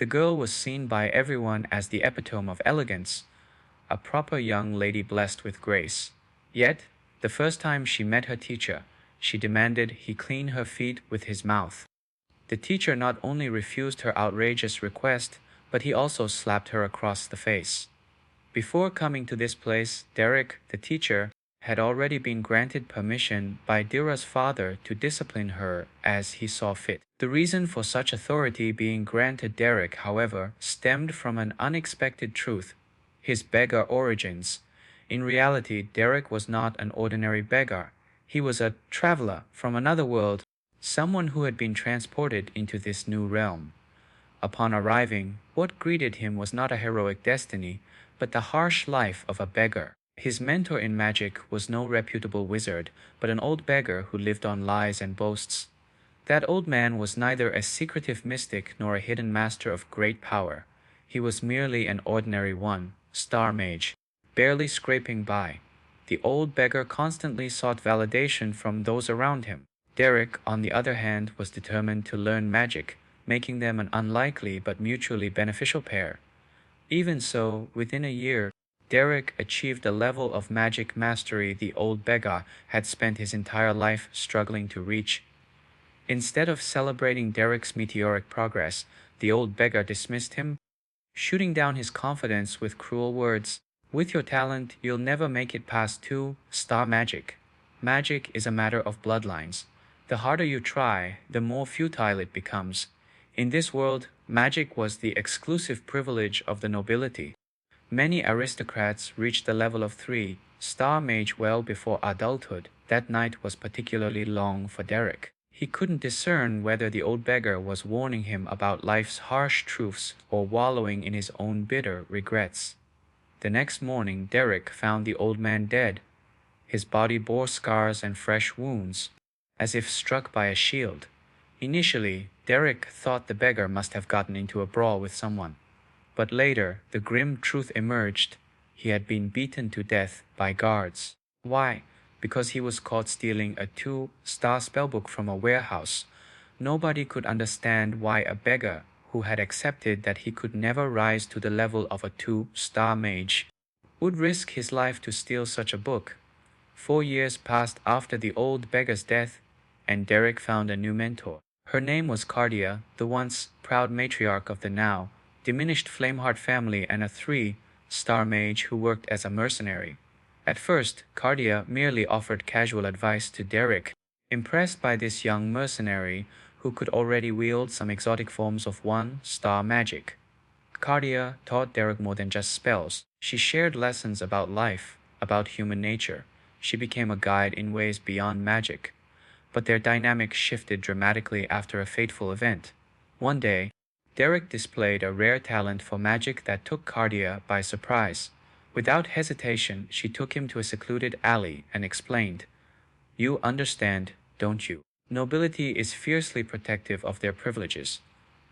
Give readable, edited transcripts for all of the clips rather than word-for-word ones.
The girl was seen by everyone as the epitome of elegance, a proper young lady blessed with grace. Yet, the first time she met her teacher, she demanded he clean her feet with his mouth. The teacher not only refused her outrageous request, but he also slapped her across the face. Before coming to this place, Derek, the teacher, had already been granted permission by Dira's father to discipline her as he saw fit. The reason for such authority being granted Derek, however, stemmed from an unexpected truth: his beggar origins. In reality, Derek was not an ordinary beggar. He was a traveler from another world, someone who had been transported into this new realm. Upon arriving, what greeted him was not a heroic destiny, but the harsh life of a beggar. His mentor in magic was no reputable wizard, but an old beggar who lived on lies and boasts. That old man was neither a secretive mystic nor a hidden master of great power. He was merely an ordinary one, star mage, barely scraping by. The old beggar constantly sought validation from those around him. Derek, on the other hand, was determined to learn magic, making them an unlikely but mutually beneficial pair. Even so, within a year, Derek achieved a level of magic mastery the old beggar had spent his entire life struggling to reach. Instead of celebrating Derek's meteoric progress, the old beggar dismissed him, shooting down his confidence with cruel words. "With your talent, you'll never make it past 2-star magic. Magic is a matter of bloodlines. The harder you try, the more futile it becomes. In this world, magic was the exclusive privilege of the nobility. Many aristocrats reached the level of 3-star mage well before adulthood." That night was particularly long for Derek. He couldn't discern whether the old beggar was warning him about life's harsh truths or wallowing in his own bitter regrets. The next morning, Derek found the old man dead. His body bore scars and fresh wounds, as if struck by a shield. Initially, Derek thought the beggar must have gotten into a brawl with someone. But later, the grim truth emerged: he had been beaten to death by guards. Why? Because he was caught stealing a 2-star spellbook from a warehouse. Nobody could understand why a beggar who had accepted that he could never rise to the level of a 2-star mage would risk his life to steal such a book. 4 years passed after the old beggar's death, and Derek found a new mentor. Her name was Cardia, the once proud matriarch of the now diminished Flameheart family and a 3-star mage who worked as a mercenary. At first, Cardia merely offered casual advice to Derek, impressed by this young mercenary who could already wield some exotic forms of 1-star magic. Cardia taught Derek more than just spells. She shared lessons about life, about human nature. She became a guide in ways beyond magic. But their dynamic shifted dramatically after a fateful event. One day, Derek displayed a rare talent for magic that took Cardia by surprise. Without hesitation, she took him to a secluded alley and explained, "You understand, don't you? Nobility is fiercely protective of their privileges.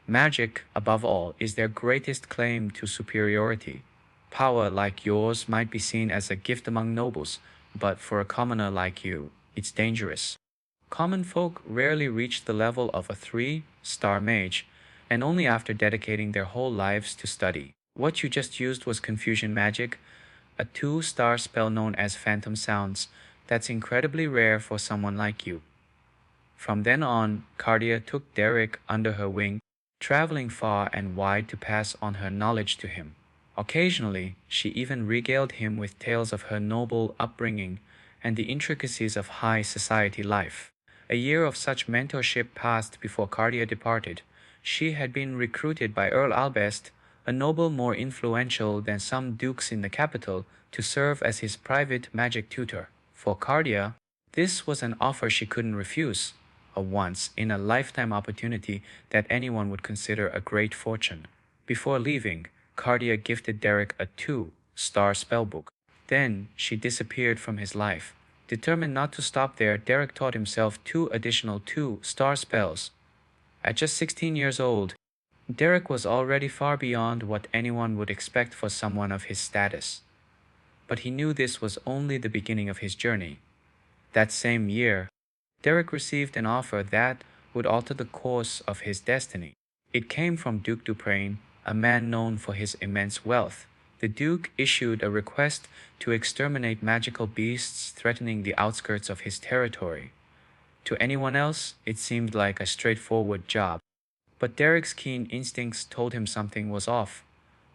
Magic, above all, is their greatest claim to superiority. Power like yours might be seen as a gift among nobles, but for a commoner like you, it's dangerous. Common folk rarely reach the level of a 3-star mage, and only after dedicating their whole lives to study. What you just used was confusion magic, a 2-star spell known as phantom sounds. That's incredibly rare for someone like you." From then on, Cardia took Derek under her wing, traveling far and wide to pass on her knowledge to him. Occasionally, she even regaled him with tales of her noble upbringing and the intricacies of high society life. A year of such mentorship passed before Cardia departed. She had been recruited by Earl Albest, a noble more influential than some dukes in the capital, to serve as his private magic tutor. For Cardia, this was an offer she couldn't refuse, a once-in-a-lifetime opportunity that anyone would consider a great fortune. Before leaving, Cardia gifted Derek a 2-star spellbook. Then she disappeared from his life. Determined not to stop there, Derek taught himself 2 additional 2-star spells. At just 16 years old, Derek was already far beyond what anyone would expect for someone of his status. But he knew this was only the beginning of his journey. That same year, Derek received an offer that would alter the course of his destiny. It came from Duke Duprain, a man known for his immense wealth. The Duke issued a request to exterminate magical beasts threatening the outskirts of his territory. To anyone else, it seemed like a straightforward job. But Derek's keen instincts told him something was off.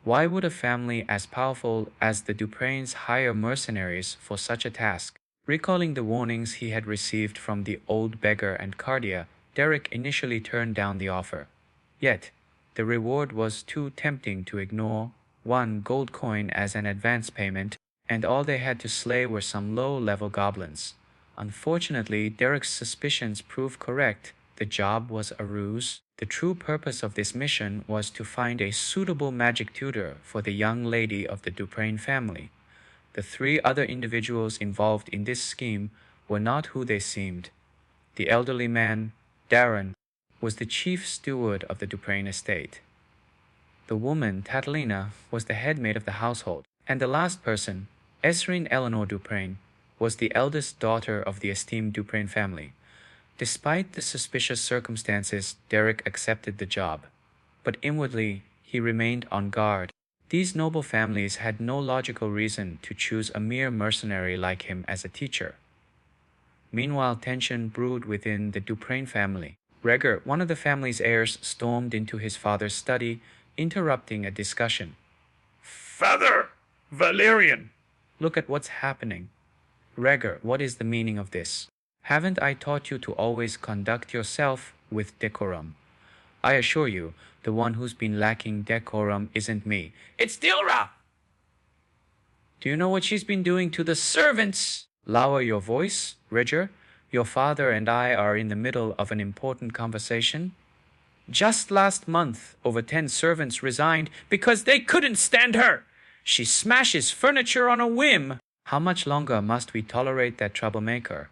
Why would a family as powerful as the Duprains hire mercenaries for such a task? Recalling the warnings he had received from the old beggar and Cardia, Derek initially turned down the offer. Yet, the reward was too tempting to ignore. 1 gold coin as an advance payment, and all they had to slay were some low-level goblins. Unfortunately, Derek's suspicions proved correct. The job was a ruse. The true purpose of this mission was to find a suitable magic tutor for the young lady of the Duprain family. The 3 other individuals involved in this scheme were not who they seemed. The elderly man, Darren, was the chief steward of the Duprain estate. The woman, Catalina, was the headmaid of the household, and the last person, Esrine Eleanor Duprain, was the eldest daughter of the esteemed Duprain family. Despite the suspicious circumstances, Derek accepted the job, but inwardly he remained on guard. These noble families had no logical reason to choose a mere mercenary like him as a teacher. Meanwhile, tension brewed within the Duprain family. Rhaegar, one of the family's heirs, stormed into his father's study, interrupting a discussion. Father! Valerian! Look at what's happening. Rhaegar, what is the meaning of this? Haven't I taught you to always conduct yourself with decorum? I assure you, the one who's been lacking decorum isn't me. It's Dilra! Do you know what she's been doing to the servants? Lower your voice, Rhaegar. Your father and I are in the middle of an important conversation. Just last month, over 10 servants resigned because they couldn't stand her. She smashes furniture on a whim. How much longer must we tolerate that troublemaker?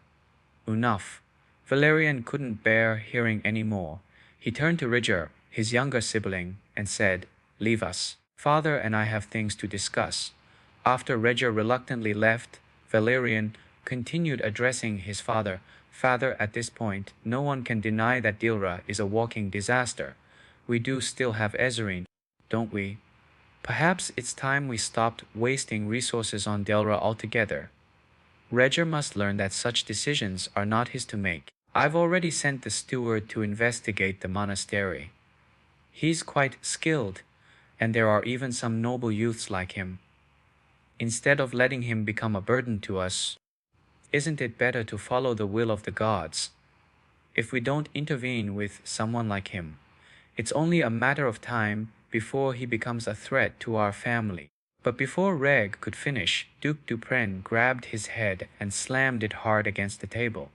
Enough. Valerian couldn't bear hearing any more. He turned to Rhaegar, his younger sibling, and said, "Leave us. Father and I have things to discuss." After Rhaegar reluctantly left, Valerian continued addressing his father. "Father, at this point, no one can deny that Dilra is a walking disaster. We do still have Ezrine, don't we? Perhaps it's time we stopped wasting resources on Dilra altogether. Rhaegar must learn that such decisions are not his to make. I've already sent the steward to investigate the monastery. He's quite skilled, and there are even some noble youths like him. Instead of letting him become a burden to us, isn't it better to follow the will of the gods? If we don't intervene with someone like him, it's only a matter of time before he becomes a threat to our family." But before Reg could finish, Duke Duprain grabbed his head and slammed it hard against the table.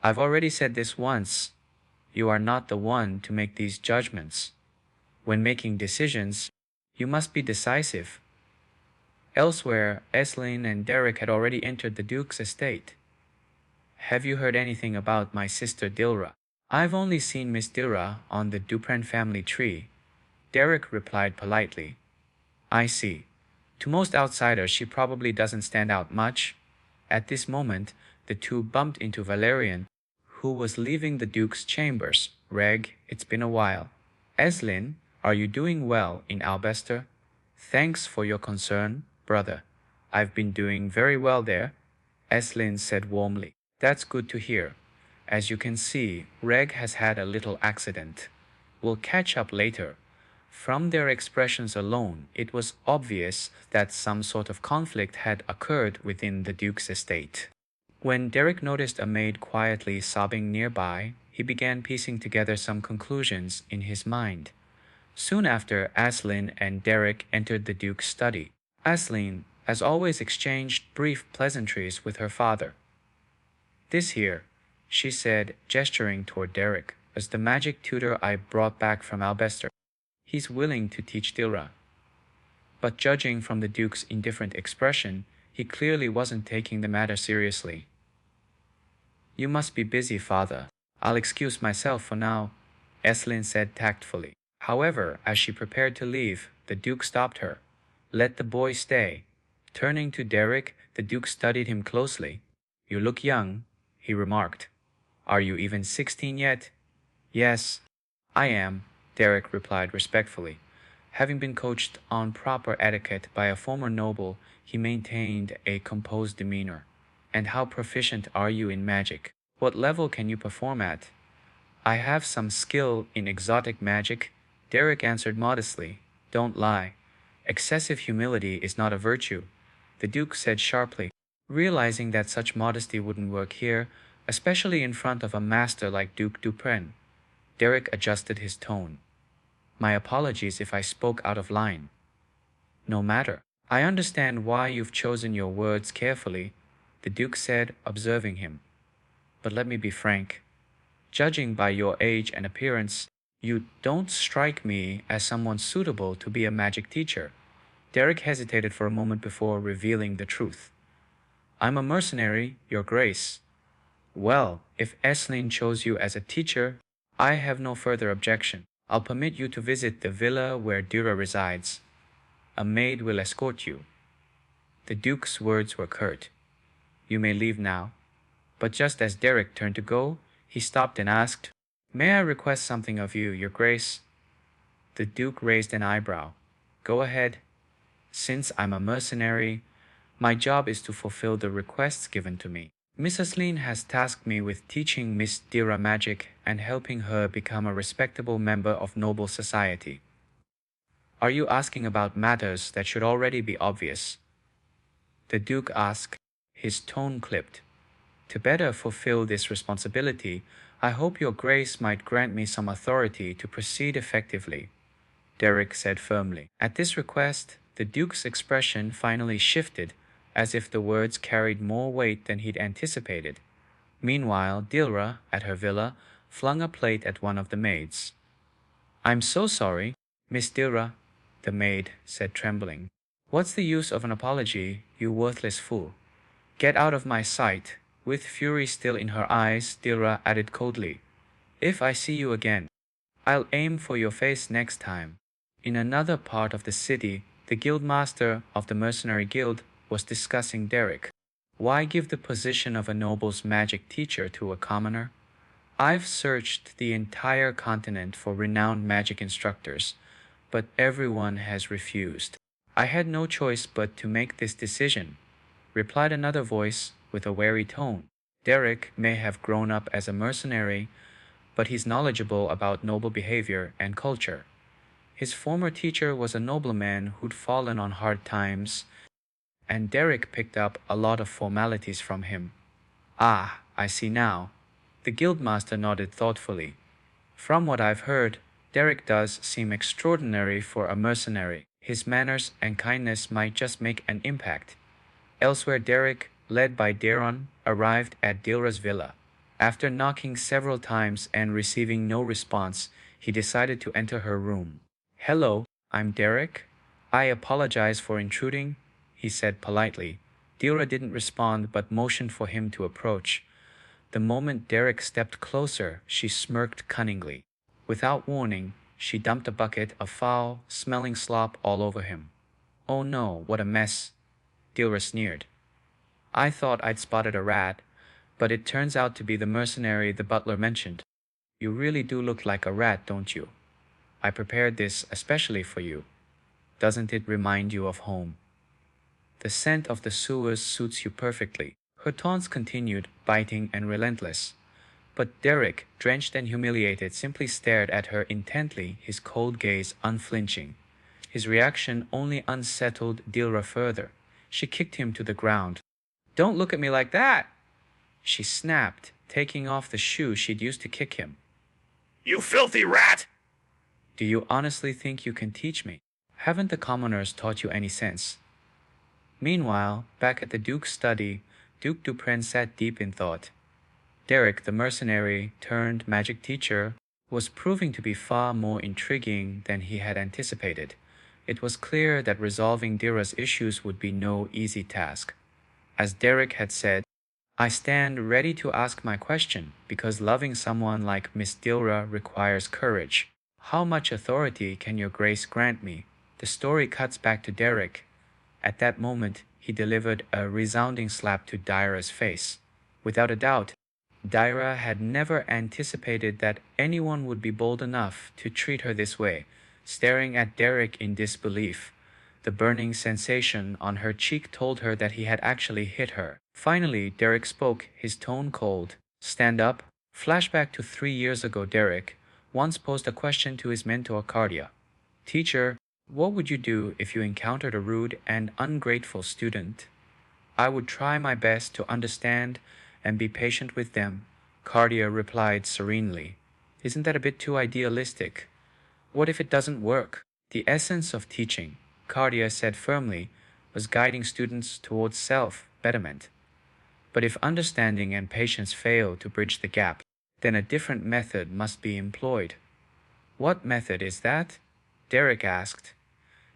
"I've already said this once. You are not the one to make these judgments. When making decisions, you must be decisive." Elsewhere, Esleen and Derek had already entered the Duke's estate. "Have you heard anything about my sister Dilra?" "I've only seen Miss Dilra on the Duprain family tree," Derek replied politely. "I see. To most outsiders, she probably doesn't stand out much." At this moment, the two bumped into Valerian, who was leaving the Duke's chambers. "Reg, it's been a while. Eslin, are you doing well in Albester?" "Thanks for your concern, brother. I've been doing very well there," Eslin said warmly. "That's good to hear. As you can see, Reg has had a little accident. We'll catch up later." From their expressions alone, it was obvious that some sort of conflict had occurred within the Duke's estate. When Derek noticed a maid quietly sobbing nearby, he began piecing together some conclusions in his mind. Soon after, Aslin and Derek entered the Duke's study. Aslin, as always, exchanged brief pleasantries with her father. "This here," she said, gesturing toward Derek, "is the magic tutor I brought back from Albester. He's willing to teach Dilra." But judging from the Duke's indifferent expression, he clearly wasn't taking the matter seriously. "You must be busy, father. I'll excuse myself for now," Eslin said tactfully. However, as she prepared to leave, the Duke stopped her. "Let the boy stay." Turning to Derek, the Duke studied him closely. "You look young," he remarked. "Are you even 16 yet?" "Yes, I am," Derek replied respectfully. Having been coached on proper etiquette by a former noble, he maintained a composed demeanor. And how proficient are you in magic? What level can you perform at? I have some skill in exotic magic, Derek answered modestly. Don't lie. Excessive humility is not a virtue, the Duke said sharply, realizing that such modesty wouldn't work here, especially in front of a master like Duke Dupren. Derek adjusted his tone. My apologies if I spoke out of line. No matter. I understand why you've chosen your words carefully, the Duke said, observing him. But let me be frank. Judging by your age and appearance, you don't strike me as someone suitable to be a magic teacher. Derek hesitated for a moment before revealing the truth. I'm a mercenary, Your Grace. Well, if Esslin chose you as a teacher, I have no further objection. I'll permit you to visit the villa where Dira resides. A maid will escort you. The Duke's words were curt. You may leave now. But just as Derek turned to go, he stopped and asked, May I request something of you, Your Grace? The Duke raised an eyebrow. Go ahead. Since I'm a mercenary, my job is to fulfill the requests given to me. Mrs. Lean has tasked me with teaching Miss Dira magic and helping her become a respectable member of noble society. Are you asking about matters that should already be obvious? The Duke asked, his tone clipped. To better fulfill this responsibility, I hope Your Grace might grant me some authority to proceed effectively, Derek said firmly. At this request, the Duke's expression finally shifted, as if the words carried more weight than he'd anticipated. Meanwhile, Dilra, at her villa, flung a plate at one of the maids. I'm so sorry, Miss Dilra, the maid said trembling. What's the use of an apology, you worthless fool? Get out of my sight. With fury still in her eyes, Dilra added coldly, If I see you again, I'll aim for your face next time. In another part of the city, the guildmaster of the mercenary guild was discussing Derek. Why give the position of a noble's magic teacher to a commoner? I've searched the entire continent for renowned magic instructors, but everyone has refused. I had no choice but to make this decision, replied another voice with a wary tone. Derek may have grown up as a mercenary, but he's knowledgeable about noble behavior and culture. His former teacher was a nobleman who'd fallen on hard times, and Derek picked up a lot of formalities from him. Ah, I see now. The guildmaster nodded thoughtfully. From what I've heard, Derek does seem extraordinary for a mercenary. His manners and kindness might just make an impact. Elsewhere, Derek, led by Daron, arrived at Dilra's villa. After knocking several times and receiving no response, he decided to enter her room. Hello, I'm Derek. I apologize for intruding, he said politely. Dira didn't respond but motioned for him to approach. The moment Derek stepped closer, she smirked cunningly. Without warning, she dumped a bucket of foul, smelling slop all over him. Oh no, what a mess, Dira sneered. I thought I'd spotted a rat, but it turns out to be the mercenary the butler mentioned. You really do look like a rat, don't you? I prepared this especially for you. Doesn't it remind you of home? The scent of the sewers suits you perfectly. Her taunts continued, biting and relentless. But Derek, drenched and humiliated, simply stared at her intently, his cold gaze unflinching. His reaction only unsettled Dilra further. She kicked him to the ground. Don't look at me like that, she snapped, taking off the shoe she'd used to kick him. You filthy rat! Do you honestly think you can teach me? Haven't the commoners taught you any sense? Meanwhile, back at the Duke's study, Duke Dupren sat deep in thought. Derek, the mercenary turned magic teacher, was proving to be far more intriguing than he had anticipated. It was clear that resolving Dira's issues would be no easy task. As Derek had said, I stand ready to ask my question because loving someone like Miss Dilra requires courage. How much authority can your grace grant me? The story cuts back to Derek. At that moment, he delivered a resounding slap to Dira's face. Without a doubt, Daira had never anticipated that anyone would be bold enough to treat her this way, staring at Derek in disbelief. The burning sensation on her cheek told her that he had actually hit her. Finally, Derek spoke, his tone cold. Stand up. Flashback to 3 years ago. Derek once posed a question to his mentor Cardia. Teacher, what would you do if you encountered a rude and ungrateful student? I would try my best to understand and be patient with them, Cardia replied serenely. Isn't that a bit too idealistic? What if it doesn't work? The essence of teaching, Cardia said firmly, was guiding students towards self-betterment. But if understanding and patience fail to bridge the gap, then a different method must be employed. What method is that? Derek asked.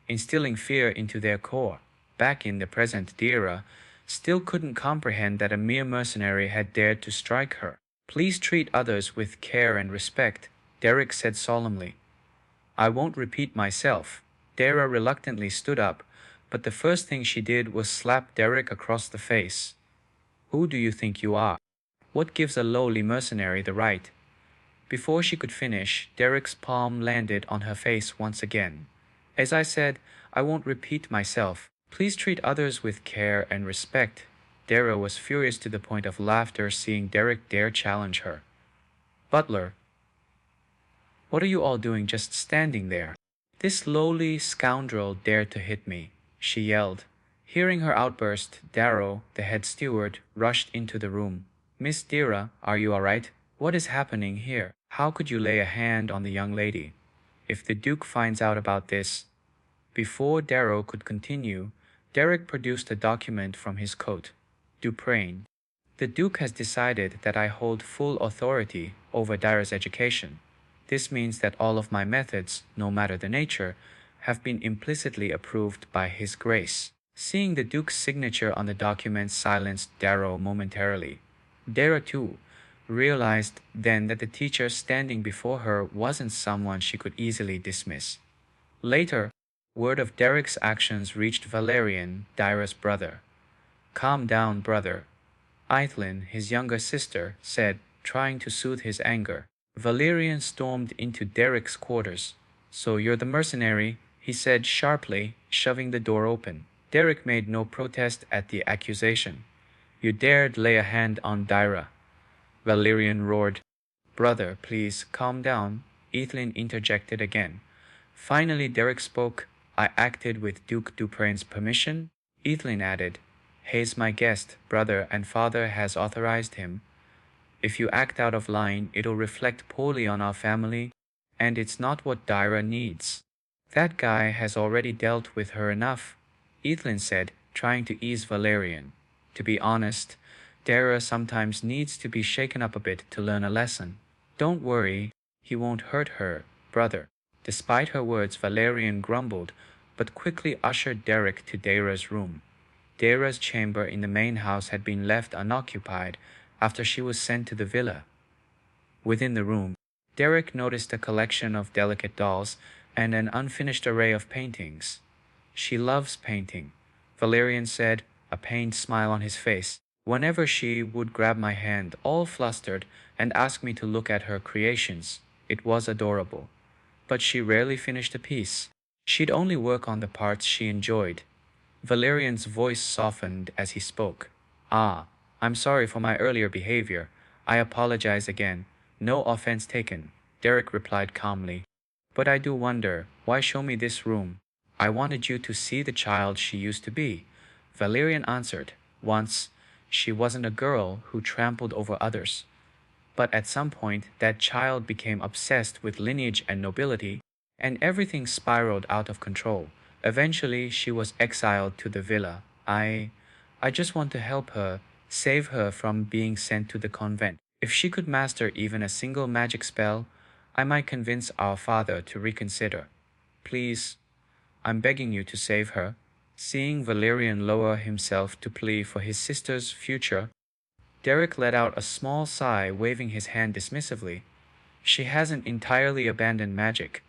Instilling fear into their core. Back in the present Dira still couldn't comprehend that a mere mercenary had dared to strike her. Please treat others with care and respect, Derek said solemnly. I won't repeat myself. Dara reluctantly stood up, but the first thing she did was slap Derek across the face. Who do you think you are? What gives a lowly mercenary the right? Before she could finish, Derek's palm landed on her face once again. As I said, I won't repeat myself. Please treat others with care and respect. Dara was furious to the point of laughter seeing Derek dare challenge her. Butler, what are you all doing just standing there? This lowly scoundrel dared to hit me, she yelled. Hearing her outburst, Darrow, the head steward, rushed into the room. Miss Dira, are you all right? What is happening here? How could you lay a hand on the young lady? If the Duke finds out about this... Before Darrow could continue, Derek produced a document from his coat. Duprain. The Duke has decided that I hold full authority over Dira's education. This means that all of my methods, no matter the nature, have been implicitly approved by His Grace. Seeing the Duke's signature on the document silenced Darrow momentarily. Dara, too, realized then that the teacher standing before her wasn't someone she could easily dismiss. Later, word of Derek's actions reached Valerian, Dira's brother. Calm down, brother, Eithlin, his younger sister, said, trying to soothe his anger. Valerian stormed into Derek's quarters. So you're the mercenary, he said sharply, shoving the door open. Derek made no protest at the accusation. You dared lay a hand on Dira. Valerian roared. Brother, please, calm down, Ethelyn interjected again. Finally Derek spoke. I acted with Duke Duprain's permission. Ethelyn added, He's my guest, brother, and father has authorized him. If you act out of line, it'll reflect poorly on our family, and it's not what Dira needs. That guy has already dealt with her enough, Ethelyn said, trying to ease Valerian. To be honest, Dara sometimes needs to be shaken up a bit to learn a lesson. Don't worry, he won't hurt her, brother. Despite her words, Valerian grumbled, but quickly ushered Derek to Dara's room. Dara's chamber in the main house had been left unoccupied after she was sent to the villa. Within the room, Derek noticed a collection of delicate dolls and an unfinished array of paintings. She loves painting, Valerian said, a pained smile on his face. Whenever she would grab my hand, all flustered, and ask me to look at her creations, it was adorable. But she rarely finished a piece. She'd only work on the parts she enjoyed. Valerian's voice softened as he spoke. Ah, I'm sorry for my earlier behavior. I apologize again. No offense taken, Derek replied calmly. But I do wonder, why show me this room? I wanted you to see the child she used to be, Valerian answered. Once, she wasn't a girl who trampled over others. But at some point, that child became obsessed with lineage and nobility, and everything spiraled out of control. Eventually, she was exiled to the villa. I just want to help her, save her from being sent to the convent. If she could master even a single magic spell, I might convince our father to reconsider. Please, I'm begging you to save her. Seeing Valerian lower himself to plea for his sister's future, Derek let out a small sigh, waving his hand dismissively. She hasn't entirely abandoned magic,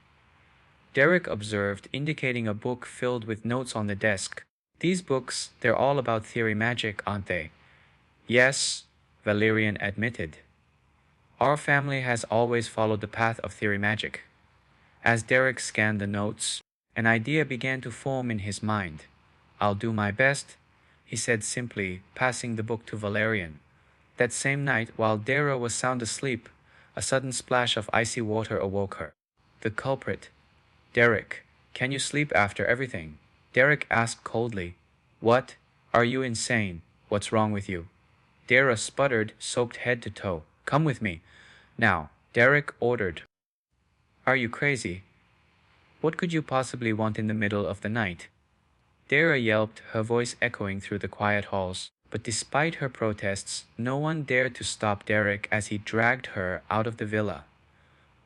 Derek observed, indicating a book filled with notes on the desk. These books, they're all about theory magic, aren't they? Yes, Valerian admitted. Our family has always followed the path of theory magic. As Derek scanned the notes, an idea began to form in his mind. I'll do my best, he said simply, passing the book to Valerian. That same night, while Dara was sound asleep, a sudden splash of icy water awoke her. The culprit. Derek, can you sleep after everything? Derek asked coldly. What? Are you insane? What's wrong with you? Dara sputtered, soaked head to toe. Come with me. Now, Derek ordered. Are you crazy? What could you possibly want in the middle of the night? Dara yelped, her voice echoing through the quiet halls. But despite her protests, no one dared to stop Derek as he dragged her out of the villa.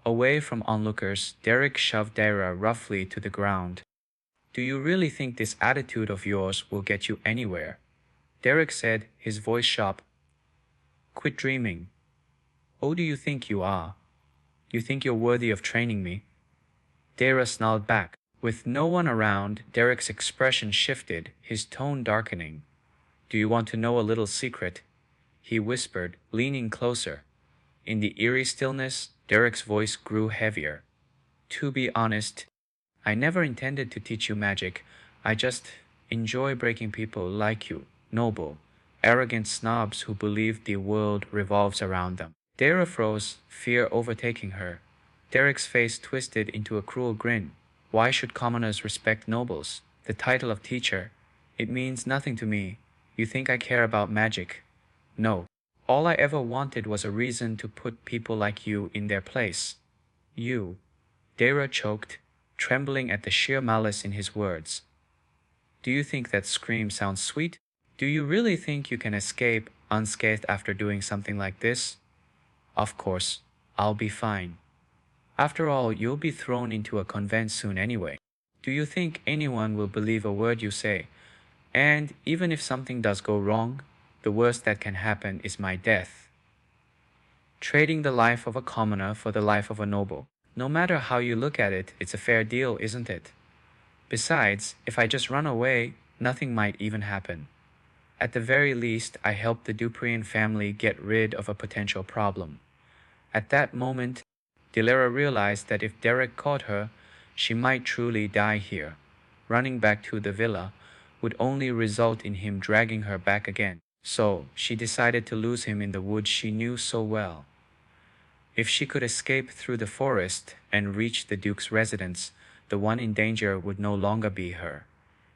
Away from onlookers, Derek shoved Dara roughly to the ground. Do you really think this attitude of yours will get you anywhere? Derek said, his voice sharp. Quit dreaming. Who do you think you are? You think you're worthy of training me? Dara snarled back. With no one around, Derek's expression shifted, his tone darkening. Do you want to know a little secret? He whispered, leaning closer. In the eerie stillness, Derek's voice grew heavier. To be honest, I never intended to teach you magic. I just enjoy breaking people like you, noble, arrogant snobs who believe the world revolves around them. Dara froze, fear overtaking her. Derek's face twisted into a cruel grin. Why should commoners respect nobles? The title of teacher. It means nothing to me. You think I care about magic? No. All I ever wanted was a reason to put people like you in their place. You. Dara choked, trembling at the sheer malice in his words. Do you think that scream sounds sweet? Do you really think you can escape unscathed after doing something like this? Of course, I'll be fine. After all, you'll be thrown into a convent soon anyway. Do you think anyone will believe a word you say? And even if something does go wrong, the worst that can happen is my death. Trading the life of a commoner for the life of a noble. No matter how you look at it, it's a fair deal, isn't it? Besides, if I just run away, nothing might even happen. At the very least, I helped the Duprian family get rid of a potential problem. At that moment, Dilara realized that if Derek caught her, she might truly die here. Running back to the villa would only result in him dragging her back again. So, she decided to lose him in the woods she knew so well. If she could escape through the forest and reach the Duke's residence, the one in danger would no longer be her.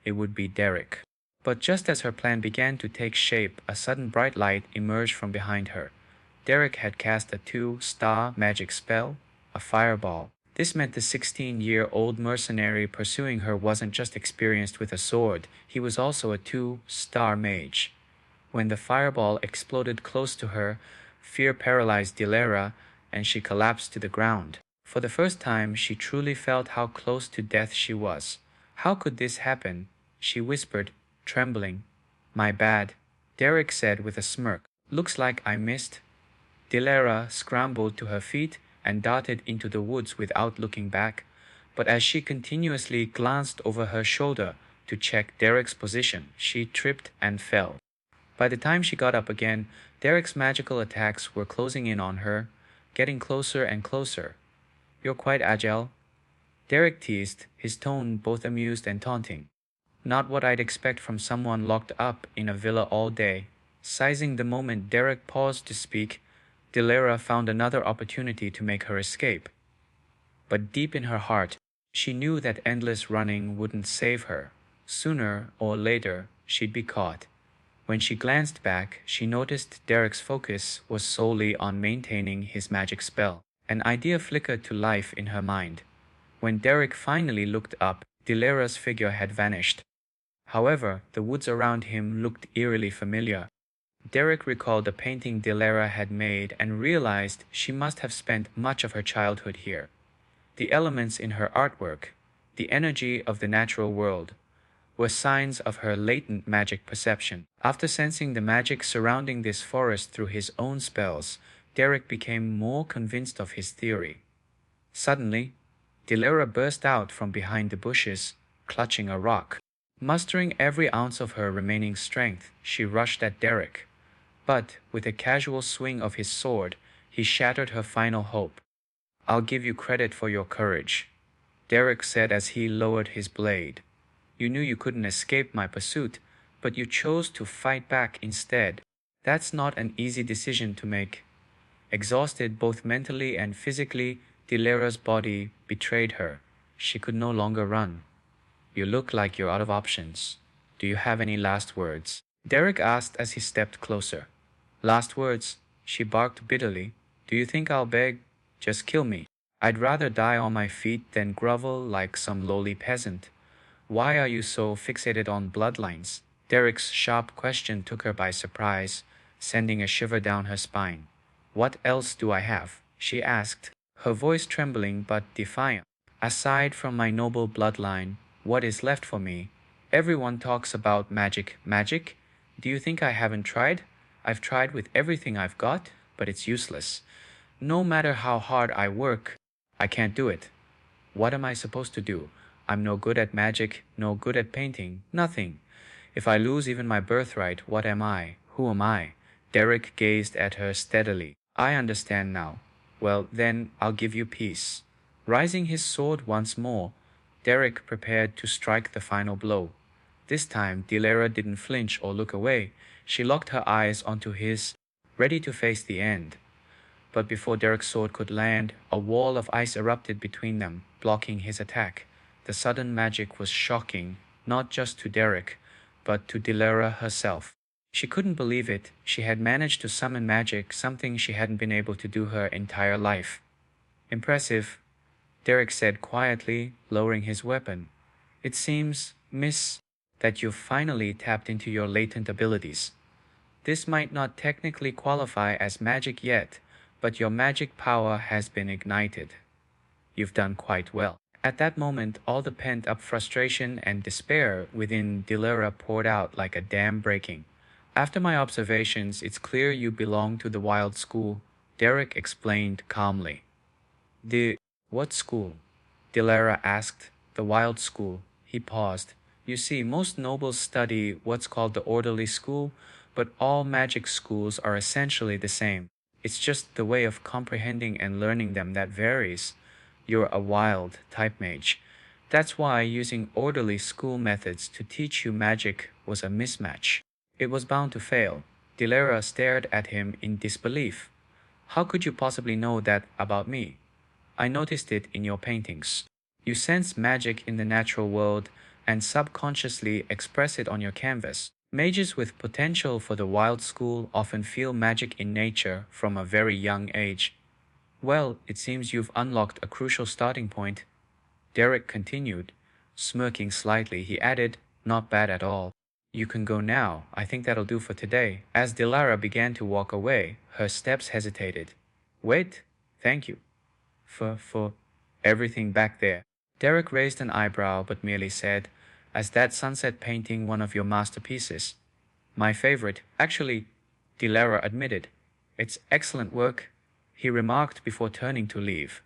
It would be Derek. But just as her plan began to take shape, a sudden bright light emerged from behind her. Derek had cast a 2-star magic spell, a fireball. This meant the 16-year-old mercenary pursuing her wasn't just experienced with a sword, he was also a 2-star mage. When the fireball exploded close to her, fear paralyzed Dilara and she collapsed to the ground. For the first time, she truly felt how close to death she was. How could this happen? She whispered, trembling. My bad, Derek said with a smirk. Looks like I missed. Dilara scrambled to her feet and darted into the woods without looking back. But as she continuously glanced over her shoulder to check Derek's position, she tripped and fell. By the time she got up again, Derek's magical attacks were closing in on her, getting closer and closer. You're quite agile, Derek teased, his tone both amused and taunting. Not what I'd expect from someone locked up in a villa all day. Sizing the moment Derek paused to speak, Dilara found another opportunity to make her escape. But deep in her heart, she knew that endless running wouldn't save her. Sooner or later, she'd be caught. When she glanced back, she noticed Derek's focus was solely on maintaining his magic spell. An idea flickered to life in her mind. When Derek finally looked up, Dilara's figure had vanished. However, the woods around him looked eerily familiar. Derek recalled a painting Dilara had made and realized she must have spent much of her childhood here. The elements in her artwork, the energy of the natural world, were signs of her latent magic perception. After sensing the magic surrounding this forest through his own spells, Derek became more convinced of his theory. Suddenly, Dilara burst out from behind the bushes, clutching a rock. Mustering every ounce of her remaining strength, she rushed at Derek. But, with a casual swing of his sword, He shattered her final hope. I'll give you credit for your courage, Derek said as he lowered his blade. You knew you couldn't escape my pursuit, but you chose to fight back instead. That's not an easy decision to make. Exhausted both mentally and physically, Dilera's body betrayed her. She could no longer run. You look like you're out of options. Do you have any last words? Derek asked as he stepped closer. Last words? She barked bitterly. Do you think I'll beg? Just kill me. I'd rather die on my feet than grovel like some lowly peasant. Why are you so fixated on bloodlines? Derek's sharp question took her by surprise, sending a shiver down her spine. What else do I have? She asked, her voice trembling but defiant. Aside from my noble bloodline, what is left for me? Everyone talks about magic. Magic? Do you think I haven't tried? I've tried with everything I've got, but it's useless. No matter how hard I work, I can't do it. What am I supposed to do? I'm no good at magic, no good at painting, nothing. If I lose even my birthright, what am I? Who am I? Derek gazed at her steadily. I understand now. Well, then I'll give you peace. Raising his sword once more, Derek prepared to strike the final blow. This time, Dilera didn't flinch or look away. She locked her eyes onto his, ready to face the end. But before Derek's sword could land, a wall of ice erupted between them, blocking his attack. The sudden magic was shocking, not just to Derek, but to Dilera herself. She couldn't believe it. She had managed to summon magic, something she hadn't been able to do her entire life. Impressive, Derek said quietly, lowering his weapon. It seems, miss, that you've finally tapped into your latent abilities. This might not technically qualify as magic yet, but your magic power has been ignited. You've done quite well. At that moment, all the pent-up frustration and despair within Dilera poured out like a dam breaking. After my observations, it's clear you belong to the wild school, Derek explained calmly. What school? Dilera asked. The wild school. He paused. You see, most nobles study what's called the orderly school, but all magic schools are essentially the same. It's just the way of comprehending and learning them that varies. You're a wild type mage. That's why using orderly school methods to teach you magic was a mismatch. It was bound to fail. Dilera stared at him in disbelief. How could you possibly know that about me? I noticed it in your paintings. You sense magic in the natural world and subconsciously express it on your canvas. Mages with potential for the wild school often feel magic in nature from a very young age. Well, it seems you've unlocked a crucial starting point. Derek continued. Smirking slightly, he added, not bad at all. You can go now. I think that'll do for today. As Dilara began to walk away, her steps hesitated. Wait, thank you. For everything back there. Derek raised an eyebrow but merely said, Is that sunset painting one of your masterpieces? My favorite. Actually, Dilara admitted. It's excellent work, he remarked before turning to leave.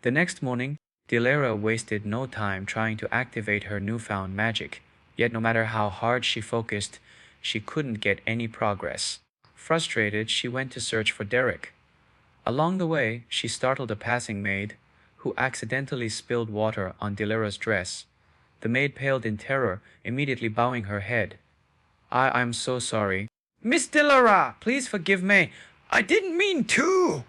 The next morning, Dilara wasted no time trying to activate her newfound magic, yet no matter how hard she focused, she couldn't get any progress. Frustrated, she went to search for Derek. Along the way, she startled a passing maid, who accidentally spilled water on Dilera's dress. The maid paled in terror, immediately bowing her head. I'm so sorry. Miss Dilara, please forgive me. I didn't mean to.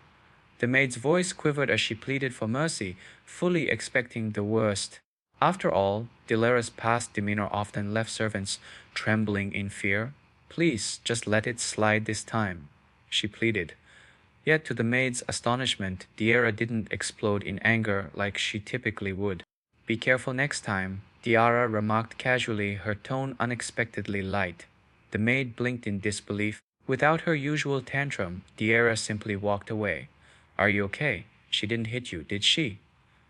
The maid's voice quivered as she pleaded for mercy, fully expecting the worst. After all, Dilera's past demeanor often left servants trembling in fear. Please, just let it slide this time, she pleaded. Yet to the maid's astonishment, Diara didn't explode in anger like she typically would. Be careful next time, Diara remarked casually, her tone unexpectedly light. The maid blinked in disbelief. Without her usual tantrum, Diara simply walked away. Are you okay? She didn't hit you, did she?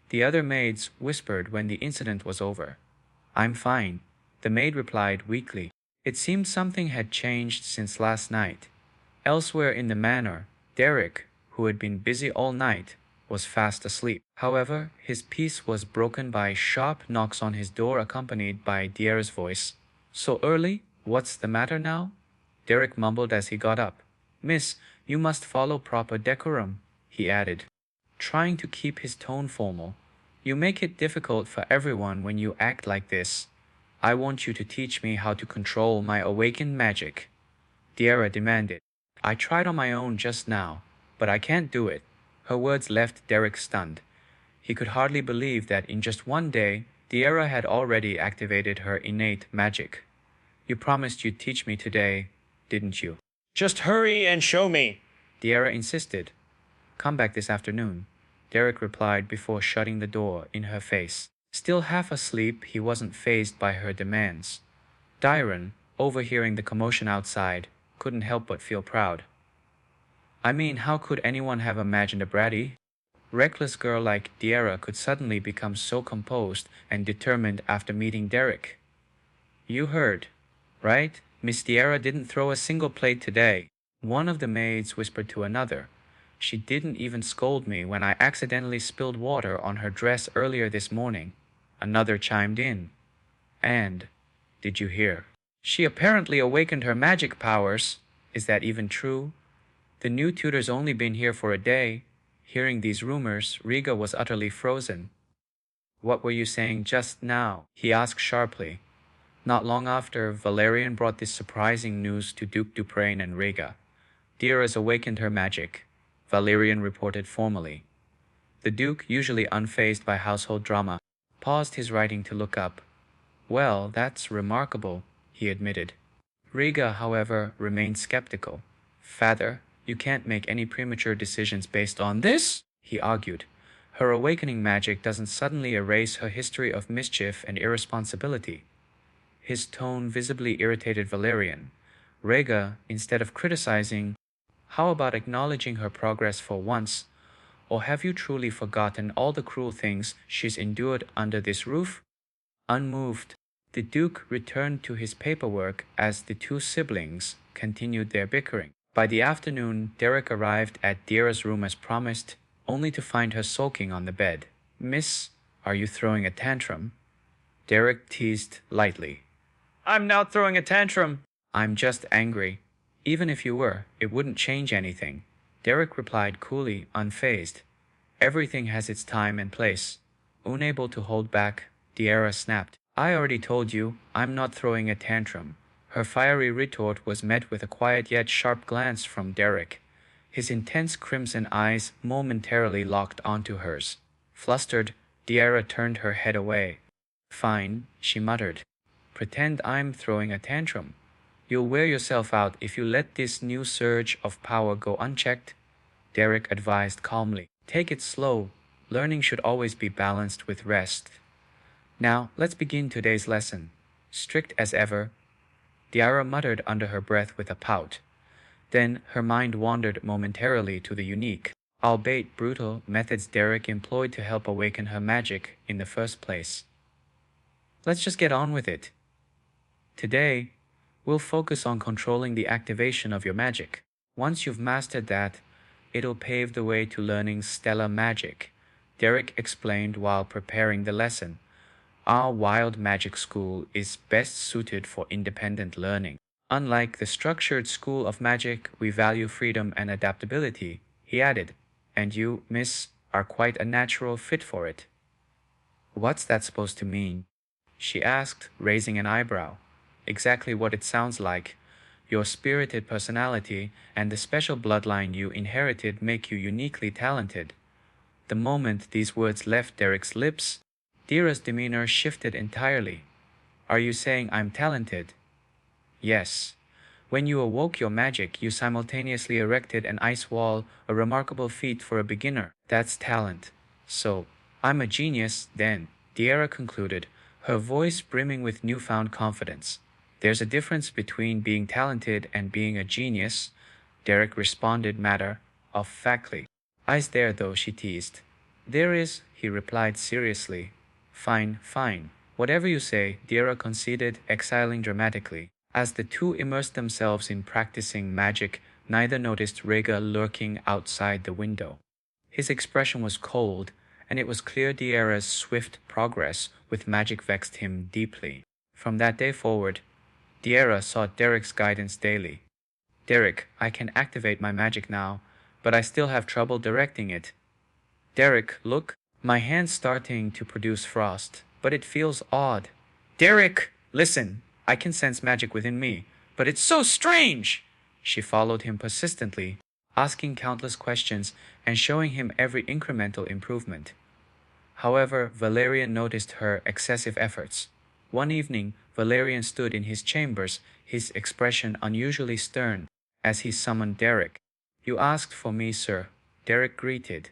The other maids whispered when the incident was over. I'm fine, the maid replied weakly. It seemed something had changed since last night. Elsewhere in the manor, Derek, who had been busy all night, was fast asleep. However, his peace was broken by sharp knocks on his door accompanied by Diara's voice. So early? What's the matter now? Derek mumbled as he got up. Miss, you must follow proper decorum. he added, trying to keep his tone formal. You make it difficult for everyone when you act like this. I want you to teach me how to control my awakened magic, Diarra demanded. I tried on my own just now, but I can't do it. Her words left Derek stunned. He could hardly believe that in just one day, Diarra had already activated her innate magic. You promised you'd teach me today, didn't you? Just hurry and show me. Diarra insisted. Come back this afternoon, Derek replied before shutting the door in her face. Still half asleep, he wasn't fazed by her demands. Dyron, overhearing the commotion outside, couldn't help but feel proud. I mean, how could anyone have imagined a bratty, reckless girl like Diarra could suddenly become so composed and determined after meeting Derek? You heard, right? Miss Diarra didn't throw a single plate today, one of the maids whispered to another. She didn't even scold me when I accidentally spilled water on her dress earlier this morning, another chimed in. And, did you hear? She apparently awakened her magic powers. Is that even true? The new tutor's only been here for a day. Hearing these rumors, Riga was utterly frozen. What were you saying just now? He asked sharply. Not long after, Valerian brought this surprising news to Duke Duprain and Riga. Diarra's awakened her magic, Valerian reported formally. The Duke, usually unfazed by household drama, paused his writing to look up. Well, that's remarkable, he admitted. Riga, however, remained skeptical. Father, you can't make any premature decisions based on this, he argued. Her awakening magic doesn't suddenly erase her history of mischief and irresponsibility. His tone visibly irritated Valerian. Riga, instead of criticizing, how about acknowledging her progress for once? Or have you truly forgotten all the cruel things she's endured under this roof? Unmoved, the Duke returned to his paperwork as the two siblings continued their bickering. By the afternoon, Derek arrived at Diarra's room as promised, only to find her sulking on the bed. Miss, are you throwing a tantrum? Derek teased lightly. I'm not throwing a tantrum. I'm just angry. Even if you were, it wouldn't change anything. Derek replied coolly, unfazed. Everything has its time and place. Unable to hold back, Diarra snapped. I already told you, I'm not throwing a tantrum. Her fiery retort was met with a quiet yet sharp glance from Derek. His intense crimson eyes momentarily locked onto hers. Flustered, Diarra turned her head away. Fine, she muttered. Pretend I'm throwing a tantrum. You'll wear yourself out if you let this new surge of power go unchecked, Derek advised calmly. Take it slow. Learning should always be balanced with rest. Now, let's begin today's lesson. Strict as ever, Diarra muttered under her breath with a pout. Then her mind wandered momentarily to the unique, albeit brutal, methods Derek employed to help awaken her magic in the first place. Let's just get on with it. Today, we'll focus on controlling the activation of your magic. Once you've mastered that, it'll pave the way to learning stellar magic, Derek explained while preparing the lesson. Our wild magic school is best suited for independent learning. Unlike the structured school of magic, we value freedom and adaptability, he added. And you, miss, are quite a natural fit for it. What's that supposed to mean? She asked, raising an eyebrow. Exactly what it sounds like. Your spirited personality and the special bloodline you inherited make you uniquely talented. The moment these words left Derek's lips, Diarra's demeanor shifted entirely. Are you saying I'm talented? Yes. When you awoke your magic, you simultaneously erected an ice wall, a remarkable feat for a beginner. That's talent. So, I'm a genius, then, Diarra concluded, her voice brimming with newfound confidence. There's a difference between being talented and being a genius, Derek responded matter-of-factly. Eyes there, though, she teased. There is, he replied seriously. Fine, fine. Whatever you say, Diarra conceded, exiling dramatically. As the two immersed themselves in practicing magic, neither noticed Riga lurking outside the window. His expression was cold, and it was clear Diarra's swift progress with magic vexed him deeply. From that day forward, Diarra sought Derek's guidance daily. Derek, I can activate my magic now, but I still have trouble directing it. Derek, look. My hand's starting to produce frost, but it feels odd. Derek, listen. I can sense magic within me, but it's so strange. She followed him persistently, asking countless questions and showing him every incremental improvement. However, Valerian noticed her excessive efforts. One evening, Valerian stood in his chambers, his expression unusually stern, as he summoned Derek. You asked for me, sir. Derek greeted.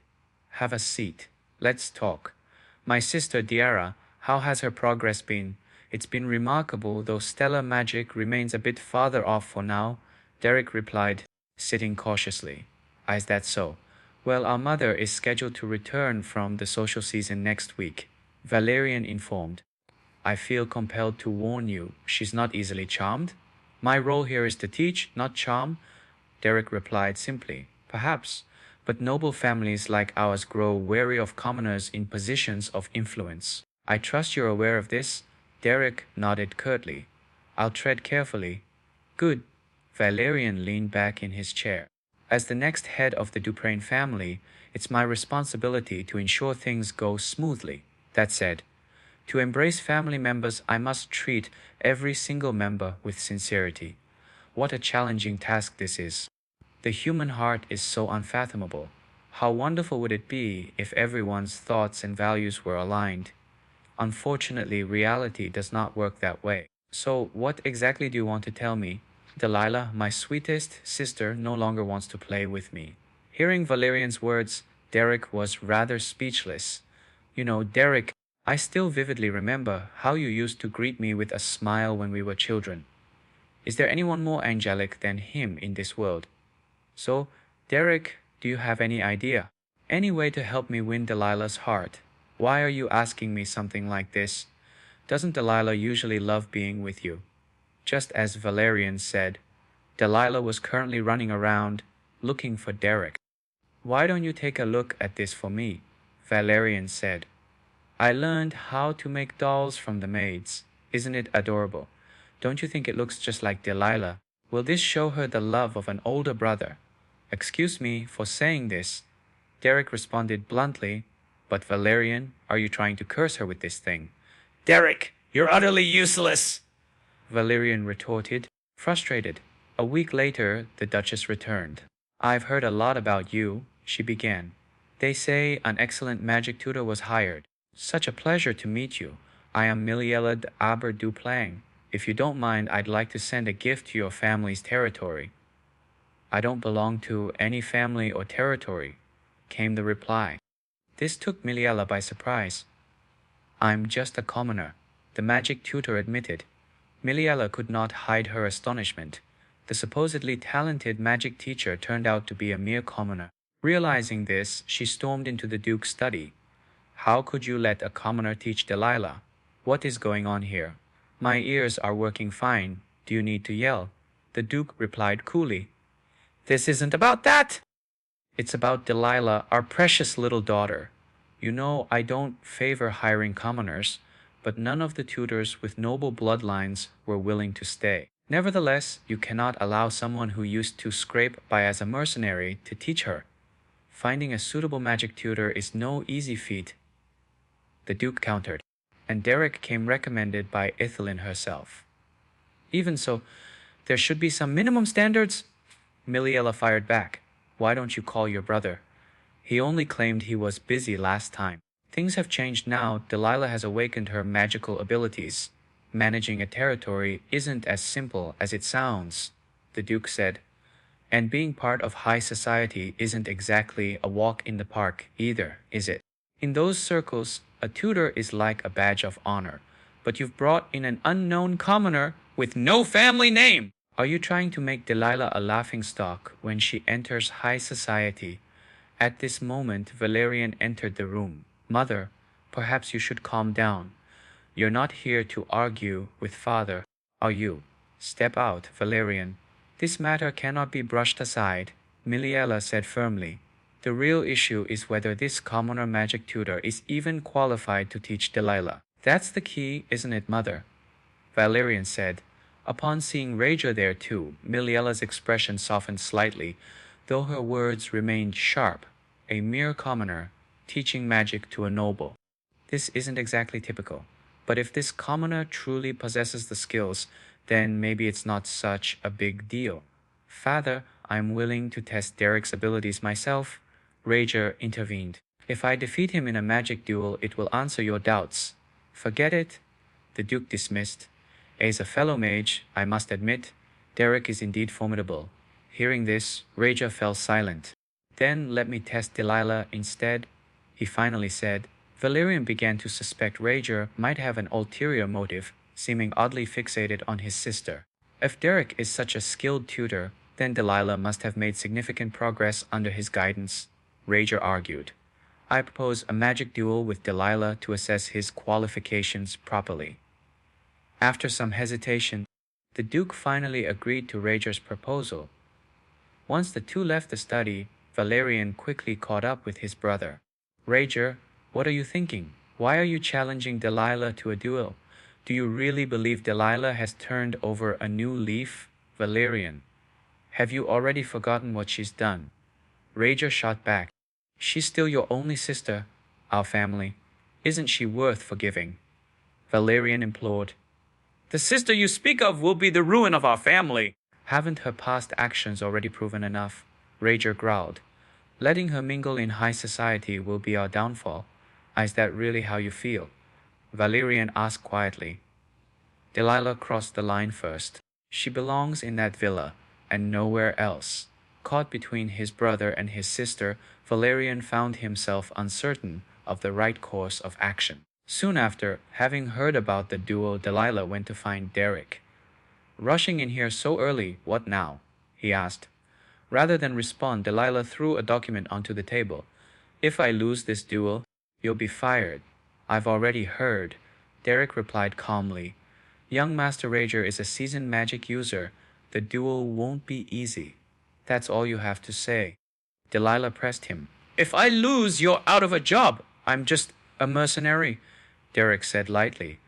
Have a seat. Let's talk. My sister Diara, how has her progress been? It's been remarkable, though stellar magic remains a bit farther off for now, Derek replied, sitting cautiously. Is that so? Well, our mother is scheduled to return from the social season next week, Valerian informed. I feel compelled to warn you, she's not easily charmed. My role here is to teach, not charm, Derek replied simply. Perhaps, but noble families like ours grow wary of commoners in positions of influence. I trust you're aware of this? Derek nodded curtly. I'll tread carefully. Good. Valerian leaned back in his chair. As the next head of the Duprain family, it's my responsibility to ensure things go smoothly. That said, to embrace family members, I must treat every single member with sincerity. What a challenging task this is. The human heart is so unfathomable. How wonderful would it be if everyone's thoughts and values were aligned? Unfortunately, reality does not work that way. So, what exactly do you want to tell me? Delilah, my sweetest sister, no longer wants to play with me. Hearing Valerian's words, Derek was rather speechless. You know, Derek, I still vividly remember how you used to greet me with a smile when we were children. Is there anyone more angelic than him in this world? So, Derek, do you have any idea? Any way to help me win Delilah's heart? Why are you asking me something like this? Doesn't Delilah usually love being with you? Just as Valerian said, Delilah was currently running around looking for Derek. Why don't you take a look at this for me? Valerian said. I learned how to make dolls from the maids. Isn't it adorable? Don't you think it looks just like Delilah? Will this show her the love of an older brother? Excuse me for saying this. Derek responded bluntly, but Valerian, are you trying to curse her with this thing? Derek, you're utterly useless. Valerian retorted, frustrated. A week later, the Duchess returned. I've heard a lot about you, she began. They say an excellent magic tutor was hired. Such a pleasure to meet you. I am Miliela d'Aber Duplang. If you don't mind, I'd like to send a gift to your family's territory. I don't belong to any family or territory, came the reply. This took Miliela by surprise. I'm just a commoner, the magic tutor admitted. Miliela could not hide her astonishment. The supposedly talented magic teacher turned out to be a mere commoner. Realizing this, she stormed into the Duke's study. How could you let a commoner teach Delilah? What is going on here? My ears are working fine. Do you need to yell? The Duke replied coolly. This isn't about that. It's about Delilah, our precious little daughter. You know, I don't favor hiring commoners, but none of the tutors with noble bloodlines were willing to stay. Nevertheless, you cannot allow someone who used to scrape by as a mercenary to teach her. Finding a suitable magic tutor is no easy feat, the Duke countered, and Derek came recommended by Ethelyn herself. Even so, there should be some minimum standards, Miliela fired back. Why don't you call your brother? He only claimed he was busy last time. Things have changed now. Delilah has awakened her magical abilities. Managing a territory isn't as simple as it sounds, the Duke said. And being part of high society isn't exactly a walk in the park either, is it? In those circles, a tutor is like a badge of honor. But you've brought in an unknown commoner with no family name. Are you trying to make Delilah a laughingstock when she enters high society? At this moment, Valerian entered the room. Mother, perhaps you should calm down. You're not here to argue with father, are you? Step out, Valerian. This matter cannot be brushed aside, Miliela said firmly. The real issue is whether this commoner magic tutor is even qualified to teach Delilah. That's the key, isn't it, Mother? Valerian said. Upon seeing Raja there too, Miliela's expression softened slightly. though her words remained sharp, a mere commoner teaching magic to a noble. This isn't exactly typical, but if this commoner truly possesses the skills, then maybe it's not such a big deal. Father, I'm willing to test Derek's abilities myself, Rager intervened. If I defeat him in a magic duel, it will answer your doubts. Forget it, the Duke dismissed. As a fellow mage, I must admit, Derek is indeed formidable. Hearing this, Rager fell silent. Then let me test Delilah instead, he finally said. Valerian began to suspect Rager might have an ulterior motive, seeming oddly fixated on his sister. If Derek is such a skilled tutor, then Delilah must have made significant progress under his guidance, Rager argued. I propose a magic duel with Delilah to assess his qualifications properly. After some hesitation, the Duke finally agreed to Rager's proposal. Once the two left the study, Valerian quickly caught up with his brother. Rager, what are you thinking? Why are you challenging Delilah to a duel? Do you really believe Delilah has turned over a new leaf? Valerian, have you already forgotten what she's done? Rager shot back. She's still your only sister, our family. Isn't she worth forgiving? Valerian implored. The sister you speak of will be the ruin of our family. Haven't her past actions already proven enough? Rager growled. Letting her mingle in high society will be our downfall. Is that really how you feel? Valerian asked quietly. Delilah crossed the line first. She belongs in that villa, and nowhere else. Caught between his brother and his sister, Valerian found himself uncertain of the right course of action. Soon after, having heard about the duel, Delilah went to find Derek. Rushing in here so early, what now? He asked. Rather than respond, Delilah threw a document onto the table. If I lose this duel, you'll be fired. I've already heard, Derek replied calmly. Young Master Rager is a seasoned magic user. The duel won't be easy. That's all you have to say. Delilah pressed him. If I lose, you're out of a job. I'm just a mercenary, Derek said lightly.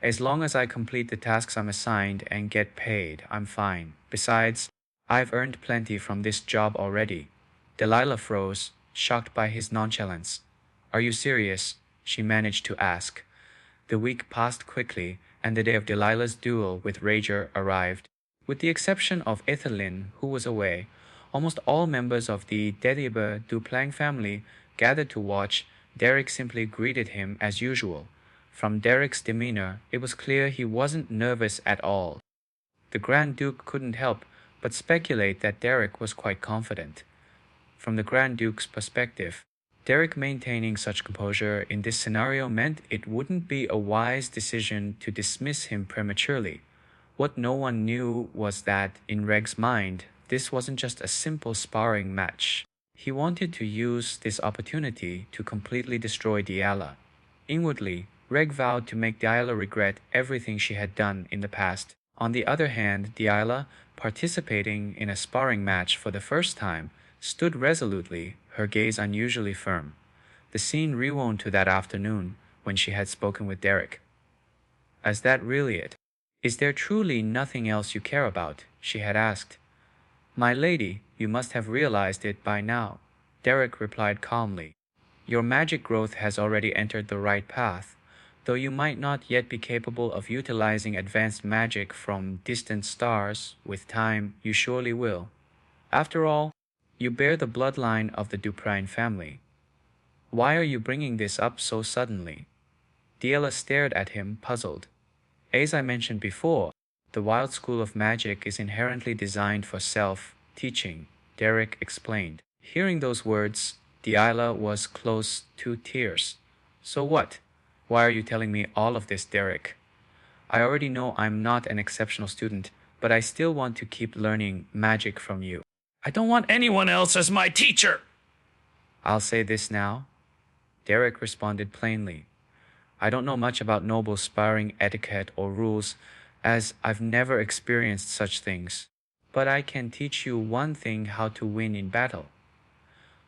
As long as I complete the tasks I'm assigned and get paid, I'm fine. Besides, I've earned plenty from this job already. Delilah froze, shocked by his nonchalance. Are you serious? She managed to ask. The week passed quickly, and the day of Delilah's duel with Rager arrived. With the exception of Ethelyn, who was away, almost all members of the Dediber Duplang family gathered to watch. Derek simply greeted him as usual. From Derek's demeanor, it was clear he wasn't nervous at all. The Grand Duke couldn't help but speculate that Derek was quite confident. From the Grand Duke's perspective, Derek maintaining such composure in this scenario meant it wouldn't be a wise decision to dismiss him prematurely. What no one knew was that, in Reg's mind, this wasn't just a simple sparring match. He wanted to use this opportunity to completely destroy Diala. Inwardly, Reg vowed to make Diala regret everything she had done in the past. On the other hand, Diala, participating in a sparring match for the first time, stood resolutely, her gaze unusually firm. The scene rewound to that afternoon when she had spoken with Derek. Is that really it? Is there truly nothing else you care about? She had asked. My lady, you must have realized it by now, Derek replied calmly. Your magic growth has already entered the right path, though you might not yet be capable of utilizing advanced magic from distant stars. With time, you surely will. After all, you bear the bloodline of the Duprine family. Why are you bringing this up so suddenly? Diala stared at him, puzzled. As I mentioned before, the Wild School of Magic is inherently designed for self-teaching, Derek explained. Hearing those words, Diala was close to tears. So what? Why are you telling me all of this, Derek? I already know I'm not an exceptional student, but I still want to keep learning magic from you. I don't want anyone else as my teacher. I'll say this now, Derek responded plainly. I don't know much about noble sparring etiquette or rules, as I've never experienced such things. But I can teach you one thing: how to win in battle.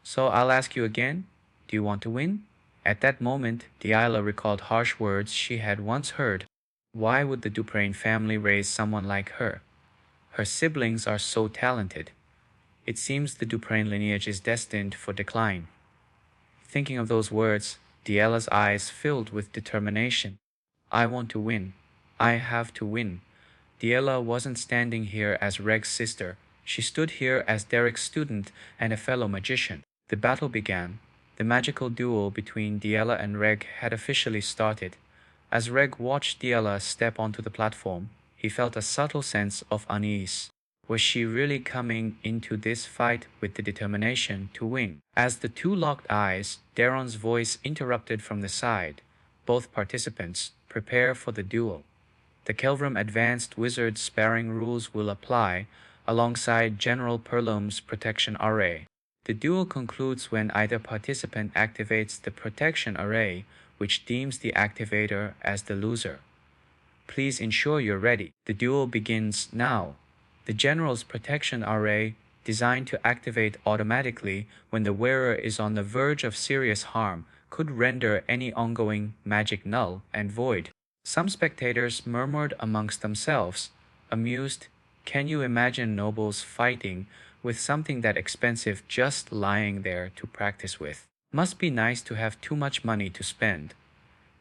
So I'll ask you again, do you want to win? At that moment, Diala recalled harsh words she had once heard. Why would the Duprain family raise someone like her? Her siblings are so talented. It seems the Duprain lineage is destined for decline. Thinking of those words, Diela's eyes filled with determination. I want to win. I have to win. Diela wasn't standing here as Reg's sister. She stood here as Derek's student and a fellow magician. The battle began. The magical duel between Diela and Reg had officially started. As Reg watched Diela step onto the platform, he felt a subtle sense of unease. Was she really coming into this fight with the determination to win? As the two locked eyes, Daron's voice interrupted from the side. Both participants, prepare for the duel. The Kelvram Advanced Wizard Sparring Rules will apply, alongside General Perlum's Protection Array. The duel concludes when either participant activates the Protection Array, which deems the activator as the loser. Please ensure you're ready. The duel begins now. The General's Protection Array, designed to activate automatically when the wearer is on the verge of serious harm, could render any ongoing magic null and void. Some spectators murmured amongst themselves, amused. Can you imagine nobles fighting with something that expensive just lying there to practice with? Must be nice to have too much money to spend.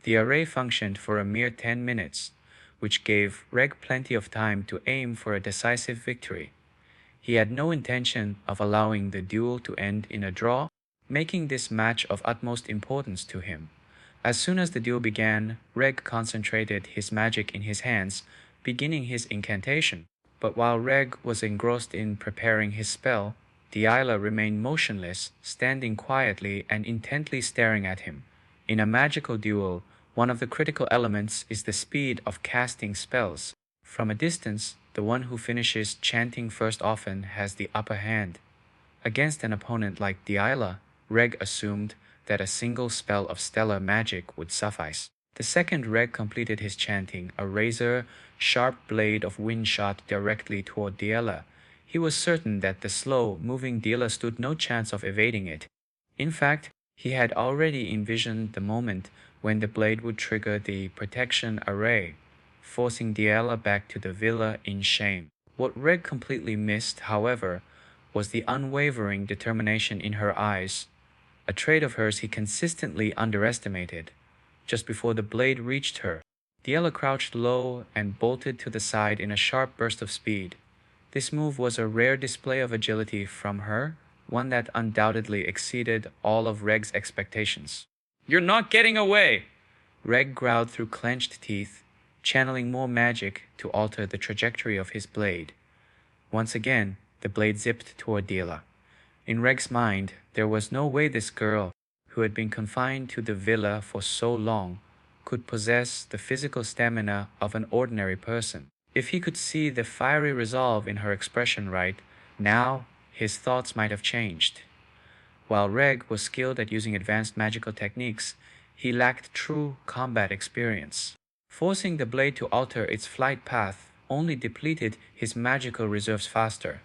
The array functioned for a mere 10 minutes, which gave Reg plenty of time to aim for a decisive victory. He had no intention of allowing the duel to end in a draw, making this match of utmost importance to him. As soon as the duel began, Reg concentrated his magic in his hands, beginning his incantation. But while Reg was engrossed in preparing his spell, Diela remained motionless, standing quietly and intently staring at him. In a magical duel, one of the critical elements is the speed of casting spells. From a distance, the one who finishes chanting first often has the upper hand. Against an opponent like Diela, Reg assumed that a single spell of stellar magic would suffice. The second Reg completed his chanting, a razor-sharp blade of wind shot directly toward Diela. He was certain that the slow-moving Diela stood no chance of evading it. In fact, he had already envisioned the moment when the blade would trigger the protection array, forcing Diela back to the villa in shame. What Reg completely missed, however, was the unwavering determination in her eyes, a trait of hers he consistently underestimated. Just before the blade reached her, Diela crouched low and bolted to the side in a sharp burst of speed. This move was a rare display of agility from her, one that undoubtedly exceeded all of Reg's expectations. You're not getting away! Reg growled through clenched teeth, channeling more magic to alter the trajectory of his blade. Once again, the blade zipped toward Diela. In Reg's mind, there was no way this girl, who had been confined to the villa for so long, could possess the physical stamina of an ordinary person. If he could see the fiery resolve in her expression right, now his thoughts might have changed. While Reg was skilled at using advanced magical techniques, he lacked true combat experience. Forcing the blade to alter its flight path only depleted his magical reserves faster.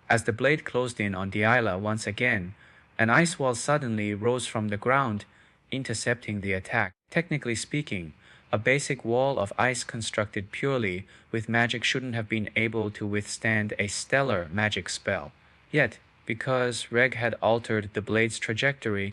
As the blade closed in on Diela once again, an ice wall suddenly rose from the ground, intercepting the attack. Technically speaking, a basic wall of ice constructed purely with magic shouldn't have been able to withstand a stellar magic spell. Yet, because Reg had altered the blade's trajectory,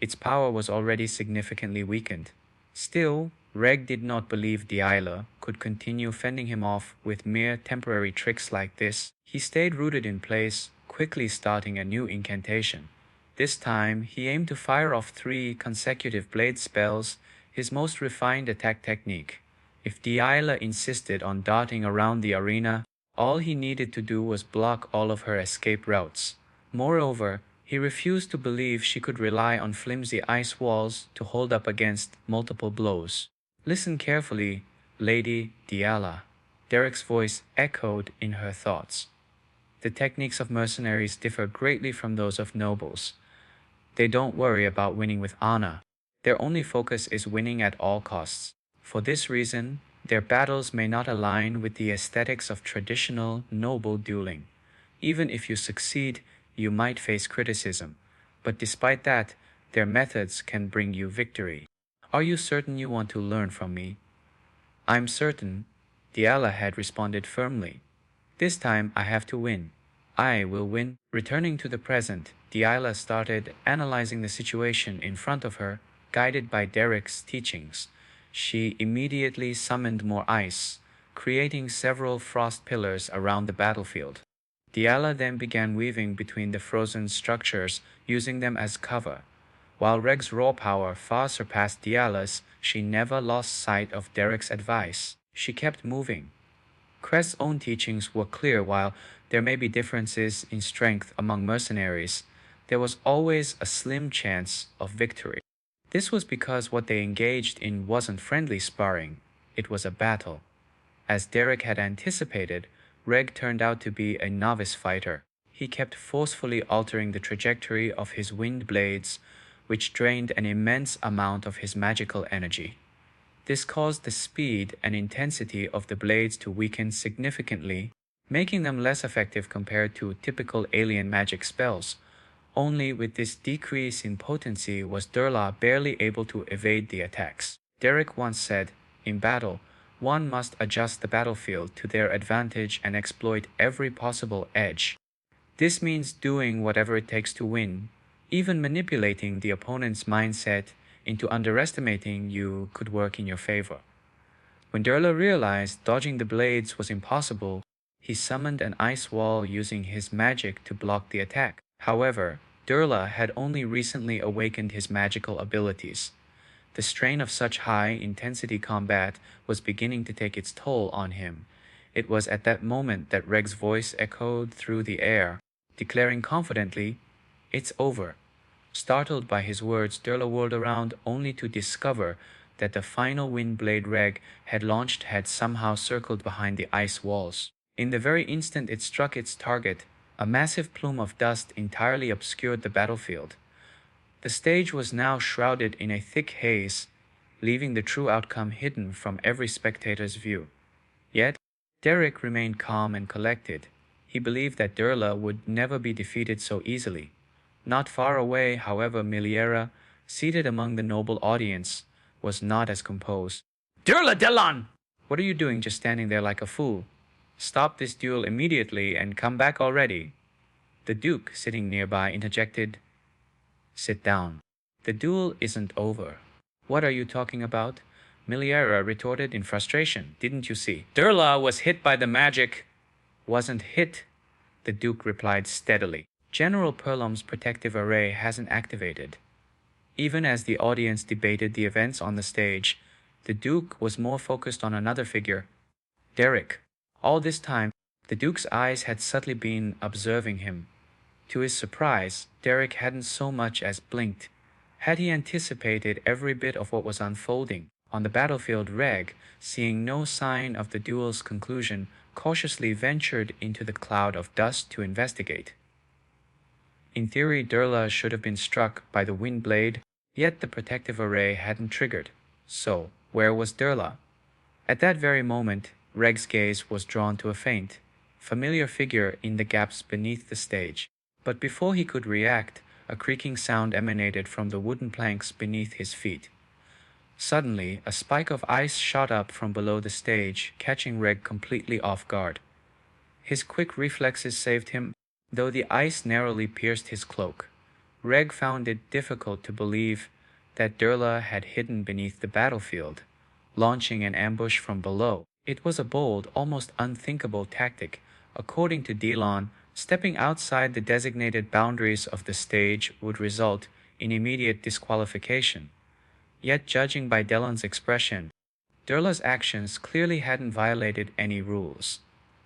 its power was already significantly weakened. Still, Reg did not believe Diela could continue fending him off with mere temporary tricks like this. He stayed rooted in place, quickly starting a new incantation. This time, he aimed to fire off 3 consecutive blade spells, his most refined attack technique. If Diela insisted on darting around the arena, all he needed to do was block all of her escape routes. Moreover, he refused to believe she could rely on flimsy ice walls to hold up against multiple blows. Listen carefully, Lady Diela. Derek's voice echoed in her thoughts. The techniques of mercenaries differ greatly from those of nobles. They don't worry about winning with honor. Their only focus is winning at all costs. For this reason, their battles may not align with the aesthetics of traditional noble dueling. Even if you succeed, you might face criticism. But despite that, their methods can bring you victory. Are you certain you want to learn from me? I'm certain, Diela had responded firmly. This time I have to win. I will win. Returning to the present, Delilah started analyzing the situation in front of her, guided by Derek's teachings. She immediately summoned more ice, creating several frost pillars around the battlefield. Delilah then began weaving between the frozen structures, using them as cover. While Reg's raw power far surpassed Delilah's, she never lost sight of Derek's advice. She kept moving. Cress's own teachings were clear. While there may be differences in strength among mercenaries, there was always a slim chance of victory. This was because what they engaged in wasn't friendly sparring, it was a battle. As Derek had anticipated, Reg turned out to be a novice fighter. He kept forcefully altering the trajectory of his wind blades, which drained an immense amount of his magical energy. This caused the speed and intensity of the blades to weaken significantly, making them less effective compared to typical alien magic spells. Only with this decrease in potency was Durla barely able to evade the attacks. Derek once said, "In battle, one must adjust the battlefield to their advantage and exploit every possible edge. This means doing whatever it takes to win, even manipulating the opponent's mindset into underestimating you could work in your favor." When Durla realized dodging the blades was impossible, he summoned an ice wall using his magic to block the attack. However, Durla had only recently awakened his magical abilities. The strain of such high-intensity combat was beginning to take its toll on him. It was at that moment that Reg's voice echoed through the air, declaring confidently, "It's over." Startled by his words, Durla whirled around only to discover that the final wind blade Reg had launched had somehow circled behind the ice walls. In the very instant it struck its target, a massive plume of dust entirely obscured the battlefield. The stage was now shrouded in a thick haze, leaving the true outcome hidden from every spectator's view. Yet, Derek remained calm and collected. He believed that Durla would never be defeated so easily. Not far away, however, Miliera, seated among the noble audience, was not as composed. Durla Delon! "What are you doing just standing there like a fool? Stop this duel immediately and come back already." The Duke, sitting nearby, interjected, "Sit down. The duel isn't over." "What are you talking about?" Miliera retorted in frustration. "Didn't you see? Durla was hit by the magic." "Wasn't hit," the Duke replied steadily. "General Perlom's protective array hasn't activated." Even as the audience debated the events on the stage, the Duke was more focused on another figure, Derek. All this time, the Duke's eyes had subtly been observing him. To his surprise, Derek hadn't so much as blinked. Had he anticipated every bit of what was unfolding? On the battlefield, Reg, seeing no sign of the duel's conclusion, cautiously ventured into the cloud of dust to investigate. In theory, Durla should have been struck by the wind blade, yet the protective array hadn't triggered. So, where was Durla? At that very moment, Reg's gaze was drawn to a faint, familiar figure in the gaps beneath the stage. But before he could react, a creaking sound emanated from the wooden planks beneath his feet. Suddenly, a spike of ice shot up from below the stage, catching Reg completely off guard. His quick reflexes saved him, though the ice narrowly pierced his cloak. Reg found it difficult to believe that Durla had hidden beneath the battlefield, launching an ambush from below. It was a bold, almost unthinkable tactic. According to Delon, stepping outside the designated boundaries of the stage would result in immediate disqualification. Yet, judging by Delon's expression, Durla's actions clearly hadn't violated any rules.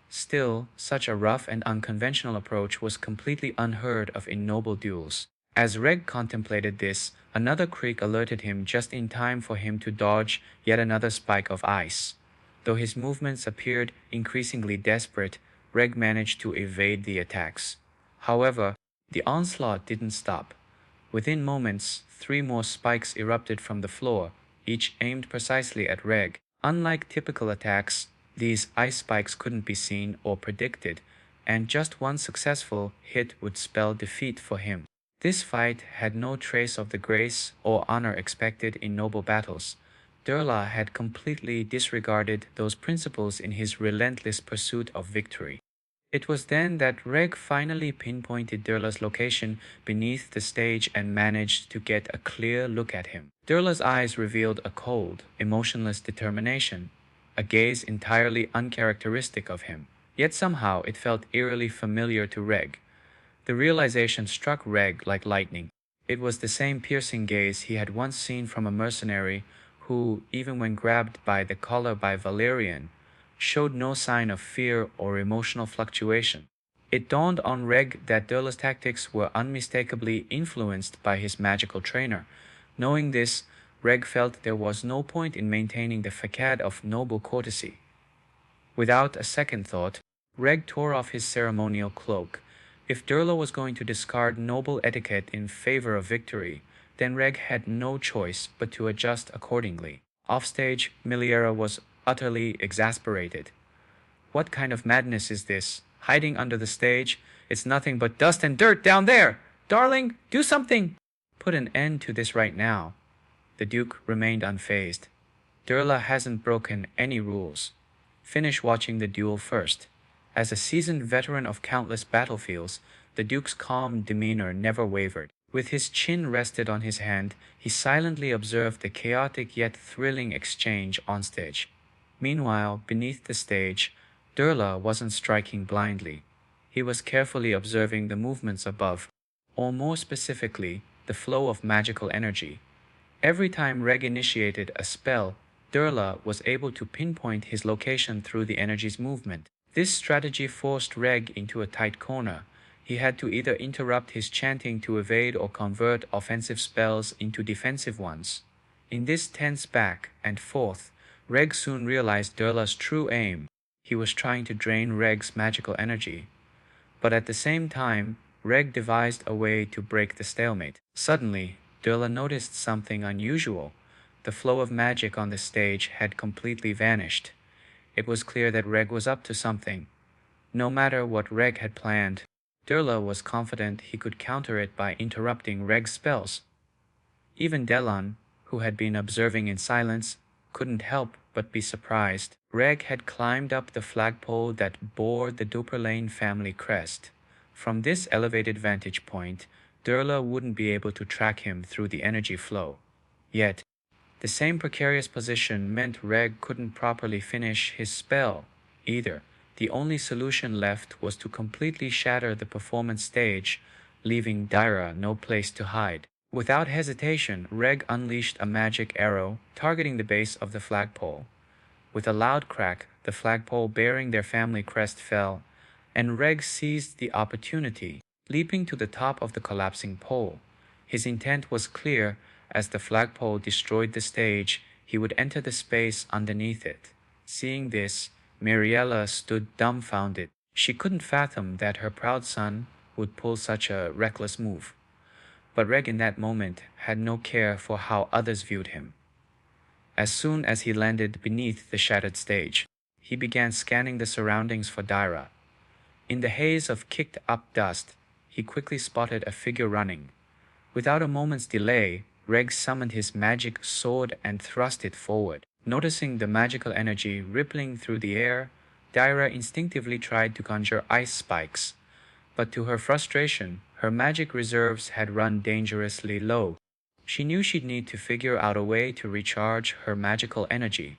Still, such a rough and unconventional approach was completely unheard of in noble duels. As Reg contemplated this, another creak alerted him just in time for him to dodge yet another spike of ice. Though his movements appeared increasingly desperate, Reg managed to evade the attacks. However, the onslaught didn't stop. Within moments, 3 more spikes erupted from the floor, each aimed precisely at Reg. Unlike typical attacks, these ice spikes couldn't be seen or predicted, and just one successful hit would spell defeat for him. This fight had no trace of the grace or honor expected in noble battles. Durla had completely disregarded those principles in his relentless pursuit of victory. It was then that Reg finally pinpointed Durla's location beneath the stage and managed to get a clear look at him. Durla's eyes revealed a cold, emotionless determination, a gaze entirely uncharacteristic of him. Yet somehow it felt eerily familiar to Reg. The realization struck Reg like lightning. It was the same piercing gaze he had once seen from a mercenary who, even when grabbed by the collar by Valerian, showed no sign of fear or emotional fluctuation. It dawned on Reg that Durla's tactics were unmistakably influenced by his magical trainer. Knowing this, Reg felt there was no point in maintaining the facade of noble courtesy. Without a second thought, Reg tore off his ceremonial cloak. If Durla was going to discard noble etiquette in favor of victory, then Reg had no choice but to adjust accordingly. Offstage, Miliera was utterly exasperated. What kind of madness is this? Hiding under the stage? It's nothing but dust and dirt down there! Darling, do something! Put an end to this right now. The Duke remained unfazed. Durla hasn't broken any rules. Finish watching the duel first. As a seasoned veteran of countless battlefields, the Duke's calm demeanor never wavered. With his chin rested on his hand, he silently observed the chaotic yet thrilling exchange onstage. Meanwhile, beneath the stage, Durla wasn't striking blindly. He was carefully observing the movements above, or more specifically, the flow of magical energy. Every time Reg initiated a spell, Durla was able to pinpoint his location through the energy's movement. This strategy forced Reg into a tight corner. He had to either interrupt his chanting to evade or convert offensive spells into defensive ones. In this tense back and forth, Reg soon realized Durla's true aim. He was trying to drain Reg's magical energy. But at the same time, Reg devised a way to break the stalemate. Suddenly, Durla noticed something unusual. The flow of magic on the stage had completely vanished. It was clear that Reg was up to something. No matter what Reg had planned, Durla was confident he could counter it by interrupting Reg's spells. Even Delan, who had been observing in silence, couldn't help but be surprised. Reg had climbed up the flagpole that bore the Duperlane family crest. From this elevated vantage point, Durla wouldn't be able to track him through the energy flow. Yet, the same precarious position meant Reg couldn't properly finish his spell either. The only solution left was to completely shatter the performance stage, leaving Daira no place to hide. Without hesitation, Reg unleashed a magic arrow, targeting the base of the flagpole. With a loud crack, the flagpole bearing their family crest fell, and Reg seized the opportunity, leaping to the top of the collapsing pole. His intent was clear. As the flagpole destroyed the stage, he would enter the space underneath it. Seeing this, Miriella stood dumbfounded. She couldn't fathom that her proud son would pull such a reckless move. But Reg in that moment had no care for how others viewed him. As soon as he landed beneath the shattered stage, he began scanning the surroundings for Daira. In the haze of kicked-up dust, he quickly spotted a figure running. Without a moment's delay, Reg summoned his magic sword and thrust it forward. Noticing the magical energy rippling through the air, Daira instinctively tried to conjure ice spikes. But to her frustration, her magic reserves had run dangerously low. She knew she'd need to figure out a way to recharge her magical energy,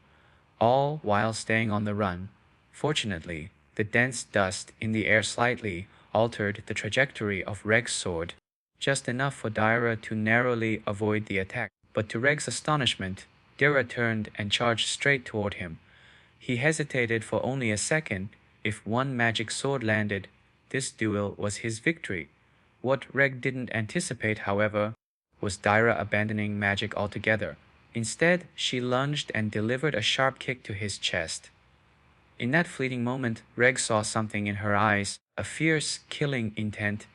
all while staying on the run. Fortunately, the dense dust in the air slightly altered the trajectory of Reg's sword, just enough for Daira to narrowly avoid the attack. But to Reg's astonishment, Daira turned and charged straight toward him. He hesitated for only a second. If one magic sword landed, this duel was his victory. What Reg didn't anticipate, however, was Daira abandoning magic altogether. Instead, she lunged and delivered a sharp kick to his chest. In that fleeting moment, Reg saw something in her eyes, a fierce, killing intent,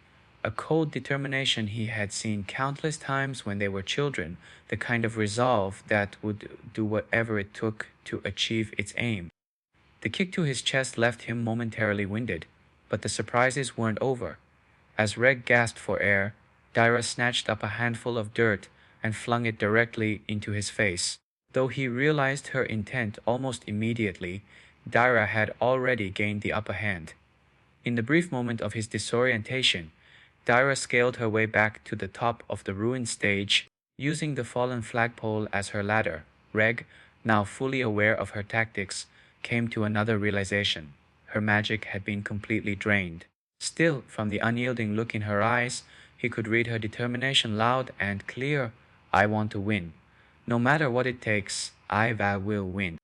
a cold determination he had seen countless times when they were children, the kind of resolve that would do whatever it took to achieve its aim. The kick to his chest left him momentarily winded, but the surprises weren't over. As Reg gasped for air, Daira snatched up a handful of dirt and flung it directly into his face. Though he realized her intent almost immediately, Daira had already gained the upper hand. In the brief moment of his disorientation, Dyra scaled her way back to the top of the ruined stage, using the fallen flagpole as her ladder. Reg, now fully aware of her tactics, came to another realization. Her magic had been completely drained. Still, from the unyielding look in her eyes, he could read her determination loud and clear. I want to win. No matter what it takes, I will win.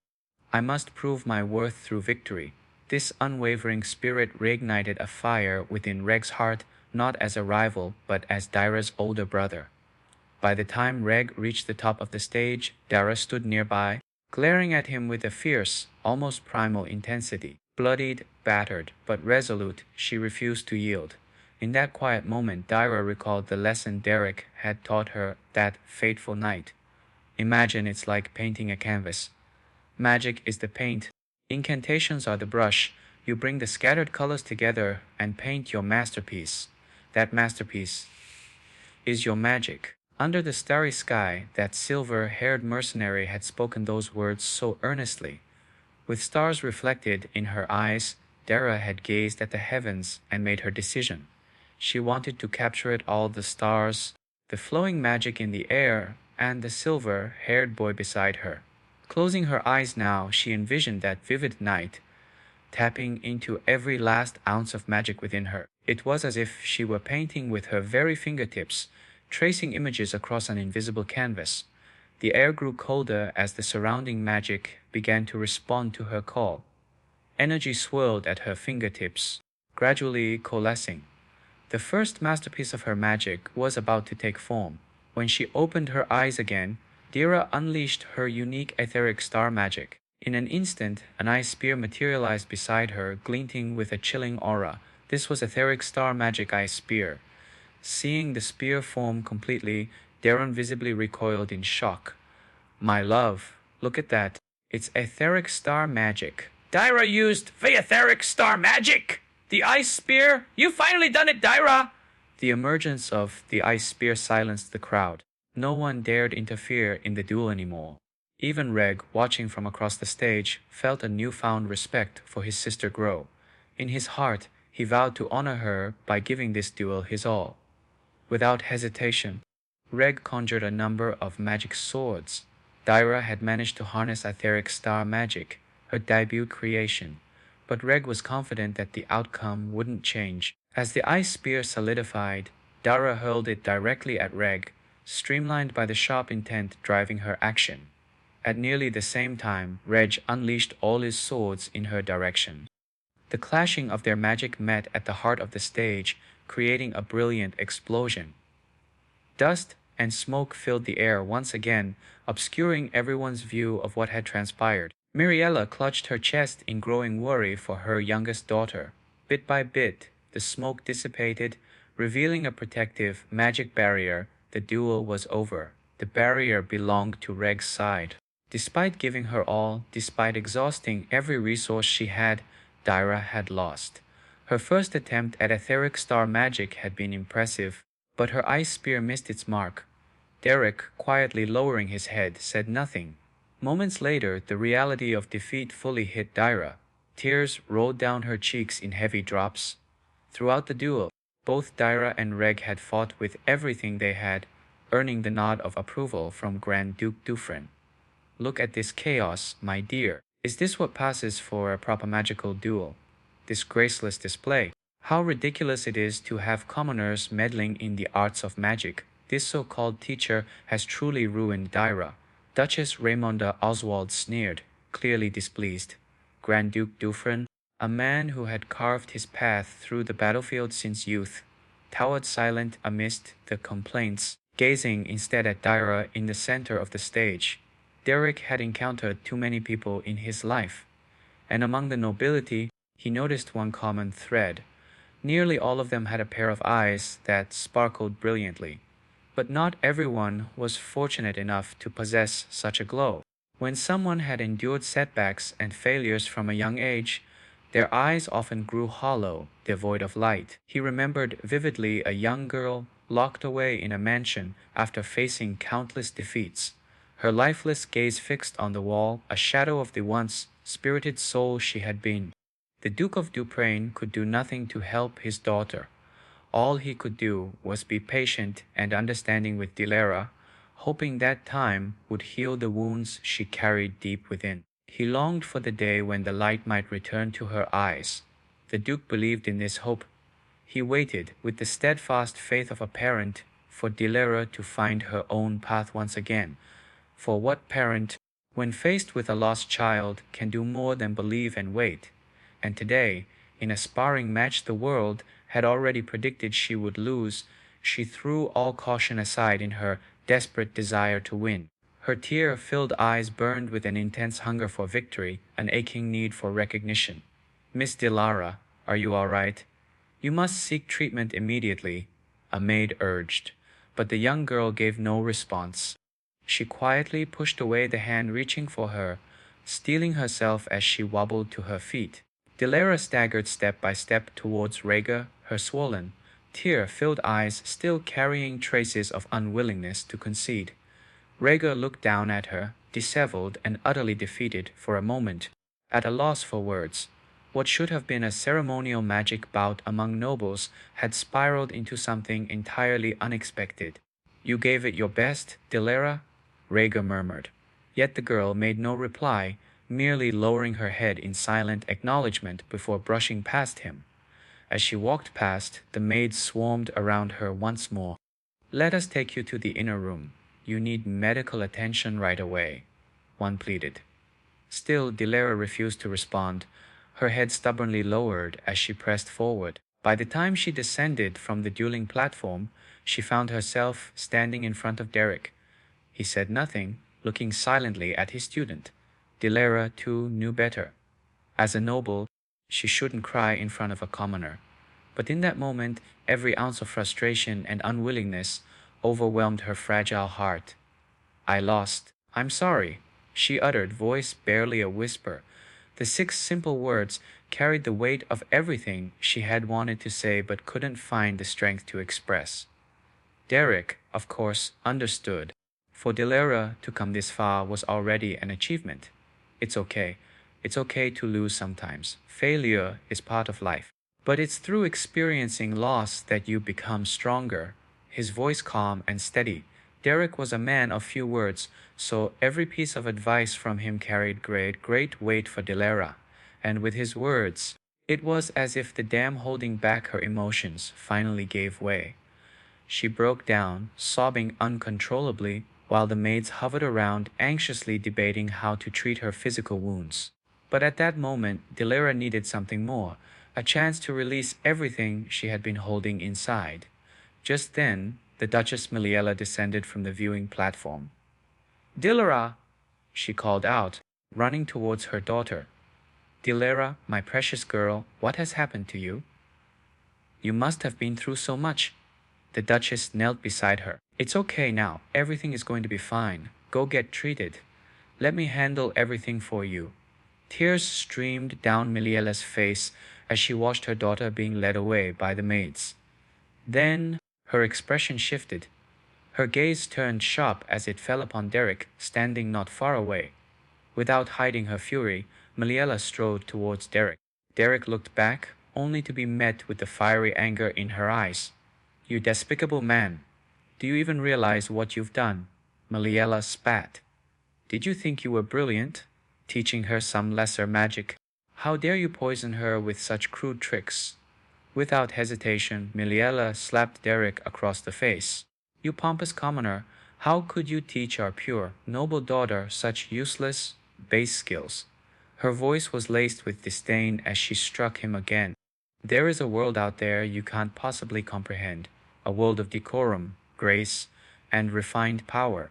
I must prove my worth through victory. This unwavering spirit reignited a fire within Reg's heart, not as a rival, but as Dyra's older brother. By the time Reg reached the top of the stage, Dara stood nearby, glaring at him with a fierce, almost primal intensity. Bloodied, battered, but resolute, she refused to yield. In that quiet moment, Dyra recalled the lesson Derek had taught her that fateful night. Imagine it's like painting a canvas. Magic is the paint. Incantations are the brush. You bring the scattered colors together and paint your masterpiece. That masterpiece is your magic. Under the starry sky, that silver-haired mercenary had spoken those words so earnestly. With stars reflected in her eyes, Dara had gazed at the heavens and made her decision. She wanted to capture it all, the stars, the flowing magic in the air, and the silver-haired boy beside her. Closing her eyes now, she envisioned that vivid night, tapping into every last ounce of magic within her. It was as if she were painting with her very fingertips, tracing images across an invisible canvas. The air grew colder as the surrounding magic began to respond to her call. Energy swirled at her fingertips, gradually coalescing. The first masterpiece of her magic was about to take form. When she opened her eyes again, Dira unleashed her unique etheric star magic. In an instant, an ice spear materialized beside her, glinting with a chilling aura. This was etheric star magic ice spear. Seeing the spear form completely, Darren visibly recoiled in shock. My love, look at that. It's etheric star magic. Dyra used the etheric star magic! The ice spear? You finally done it, Dyra! The emergence of the ice spear silenced the crowd. No one dared interfere in the duel anymore. Even Reg, watching from across the stage, felt a newfound respect for his sister grow. In his heart, he vowed to honor her by giving this duel his all. Without hesitation, Reg conjured a number of magic swords. Dyra had managed to harness etheric star magic, her debut creation, but Reg was confident that the outcome wouldn't change. As the ice spear solidified, Dara hurled it directly at Reg, streamlined by the sharp intent driving her action. At nearly the same time, Reg unleashed all his swords in her direction. The clashing of their magic met at the heart of the stage, creating a brilliant explosion. Dust and smoke filled the air once again, obscuring everyone's view of what had transpired. Miriella clutched her chest in growing worry for her youngest daughter. Bit by bit, the smoke dissipated, revealing a protective, magic barrier. The duel was over. The barrier belonged to Reg's side. Despite giving her all, despite exhausting every resource she had, Dyra had lost. Her first attempt at etheric star magic had been impressive, but her ice spear missed its mark. Derek, quietly lowering his head, said nothing. Moments later, the reality of defeat fully hit Dyra. Tears rolled down her cheeks in heavy drops. Throughout the duel, both Dyra and Reg had fought with everything they had, earning the nod of approval from Grand Duke Dufresne. Look at this chaos, my dear. Is this what passes for a proper magical duel? This graceless display. How ridiculous it is to have commoners meddling in the arts of magic. This so-called teacher has truly ruined Dyra. Duchess Raymonda Oswald sneered, clearly displeased. Grand Duke Dufresne, a man who had carved his path through the battlefield since youth, towered silent amidst the complaints, gazing instead at Dyra in the center of the stage. Derek had encountered too many people in his life, and among the nobility, he noticed one common thread. Nearly all of them had a pair of eyes that sparkled brilliantly. But not everyone was fortunate enough to possess such a glow. When someone had endured setbacks and failures from a young age, their eyes often grew hollow, devoid of light. He remembered vividly a young girl locked away in a mansion after facing countless defeats. Her lifeless gaze fixed on the wall, a shadow of the once spirited soul she had been. The Duke of Duprain could do nothing to help his daughter. All he could do was be patient and understanding with Dilara, hoping that time would heal the wounds she carried deep within. He longed for the day when the light might return to her eyes. The Duke believed in this hope. He waited, with the steadfast faith of a parent, for Dilara to find her own path once again. For what parent, when faced with a lost child, can do more than believe and wait? And today, in a sparring match the world had already predicted she would lose, she threw all caution aside in her desperate desire to win. Her tear-filled eyes burned with an intense hunger for victory, an aching need for recognition. "Miss Dilara, are you all right? You must seek treatment immediately," a maid urged. But the young girl gave no response. She quietly pushed away the hand reaching for her, steeling herself as she wobbled to her feet. Dilara staggered step by step towards Rhaegar, her swollen, tear-filled eyes still carrying traces of unwillingness to concede. Rhaegar looked down at her, disheveled and utterly defeated for a moment, at a loss for words. What should have been a ceremonial magic bout among nobles had spiraled into something entirely unexpected. "You gave it your best, Dilara?" Rhaegar murmured. Yet the girl made no reply, merely lowering her head in silent acknowledgement before brushing past him. As she walked past, the maids swarmed around her once more. "Let us take you to the inner room. You need medical attention right away," one pleaded. Still, Dilara refused to respond, her head stubbornly lowered as she pressed forward. By the time she descended from the dueling platform, she found herself standing in front of Derek. He said nothing, looking silently at his student. Dilara, too, knew better. As a noble, she shouldn't cry in front of a commoner. But in that moment, every ounce of frustration and unwillingness overwhelmed her fragile heart. "I lost. I'm sorry," she uttered, voice barely a whisper. The 6 simple words carried the weight of everything she had wanted to say but couldn't find the strength to express. Derek, of course, understood. For Dilara to come this far was already an achievement. It's okay. It's okay to lose sometimes. Failure is part of life. But it's through experiencing loss that you become stronger. His voice calm and steady. Derek was a man of few words, so every piece of advice from him carried great weight for Dilara. And with his words, it was as if the dam holding back her emotions finally gave way. She broke down, sobbing uncontrollably, while the maids hovered around, anxiously debating how to treat her physical wounds. But at that moment, Dilara needed something more, a chance to release everything she had been holding inside. Just then, the Duchess Miliela descended from the viewing platform. "Dilara!" she called out, running towards her daughter. "Dilara, my precious girl, what has happened to you? You must have been through so much." The Duchess knelt beside her. "It's okay now. Everything is going to be fine. Go get treated. Let me handle everything for you." Tears streamed down Miliela's face as she watched her daughter being led away by the maids. Then her expression shifted. Her gaze turned sharp as it fell upon Derek, standing not far away. Without hiding her fury, Miliela strode towards Derek. Derek looked back, only to be met with the fiery anger in her eyes. "You despicable man! Do you even realize what you've done?" Miliela spat. "Did you think you were brilliant, teaching her some lesser magic? How dare you poison her with such crude tricks?" Without hesitation, Miliela slapped Derek across the face. "You pompous commoner, how could you teach our pure, noble daughter such useless, base skills?" Her voice was laced with disdain as she struck him again. "There is a world out there you can't possibly comprehend, a world of decorum, grace, and refined power,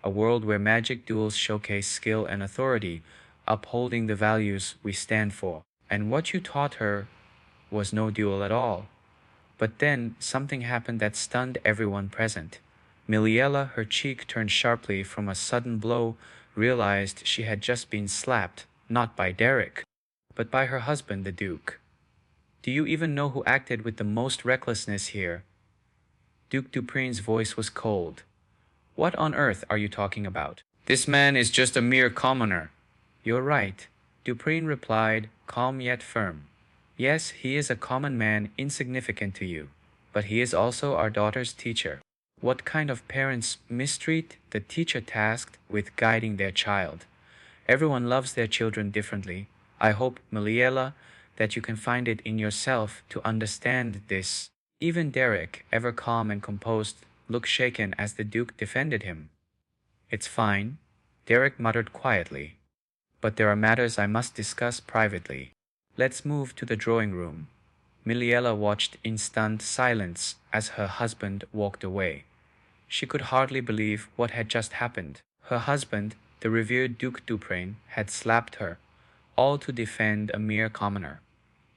a world where magic duels showcase skill and authority, upholding the values we stand for. And what you taught her was no duel at all." But then something happened that stunned everyone present. Miliela, her cheek turned sharply from a sudden blow, realized she had just been slapped, not by Derek, but by her husband, the Duke. "Do you even know who acted with the most recklessness here?" Duke Duprain's voice was cold. "What on earth are you talking about? This man is just a mere commoner." "You're right," Duprain replied, calm yet firm. Yes, he is a common man, insignificant to you, but he is also our daughter's teacher. What kind of parents mistreat the teacher tasked with guiding their child? Everyone loves their children differently. I hope, Maliela, that you can find it in yourself to understand this. Even Derek, ever calm and composed, looked shaken as the Duke defended him. It's fine, Derek muttered quietly, but there are matters I must discuss privately. Let's move to the drawing room. Miliela watched in stunned silence as her husband walked away. She could hardly believe what had just happened. Her husband, the revered Duke Duprain, had slapped her, all to defend a mere commoner.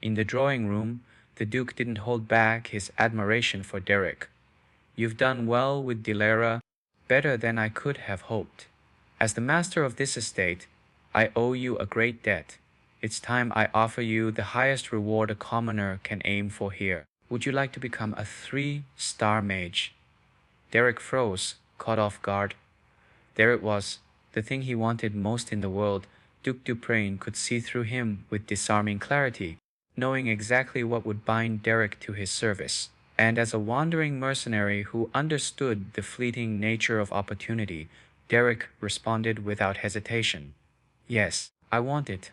In the drawing room, the Duke didn't hold back his admiration for Derek. You've done well with Dilara, better than I could have hoped. As the master of this estate, I owe you a great debt. It's time I offer you the highest reward a commoner can aim for here. Would you like to become a 3-star mage? Derek froze, caught off guard. There it was, the thing he wanted most in the world. Duke Duprain could see through him with disarming clarity, knowing exactly what would bind Derek to his service. And as a wandering mercenary who understood the fleeting nature of opportunity, Derek responded without hesitation. Yes, I want it.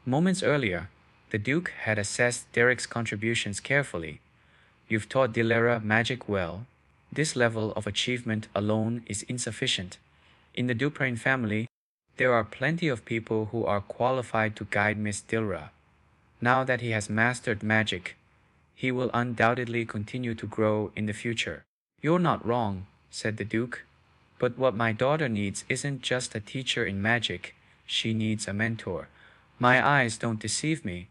Moments earlier, the Duke had assessed Derek's contributions carefully. You've taught Dilara magic well. This level of achievement alone is insufficient. In the Duprain family, there are plenty of people who are qualified to guide Miss Dilra. Now that he has mastered magic, he will undoubtedly continue to grow in the future. You're not wrong, said the Duke. But what my daughter needs isn't just a teacher in magic. She needs a mentor. My eyes don't deceive me.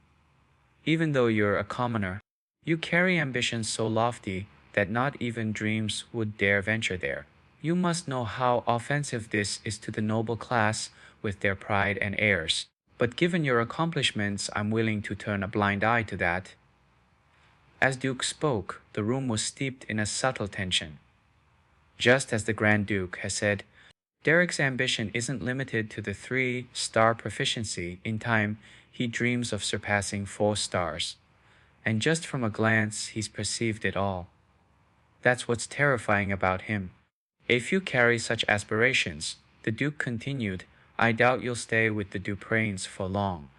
Even though you're a commoner, you carry ambitions so lofty that not even dreams would dare venture there. You must know how offensive this is to the noble class with their pride and airs. But given your accomplishments, I'm willing to turn a blind eye to that. As Duke spoke, the room was steeped in a subtle tension. Just as the Grand Duke has said, Derek's ambition isn't limited to the 3-star proficiency. In time, he dreams of surpassing 4 stars. And just from a glance, he's perceived it all. That's what's terrifying about him. If you carry such aspirations, the Duke continued, I doubt you'll stay with the Duprains for long.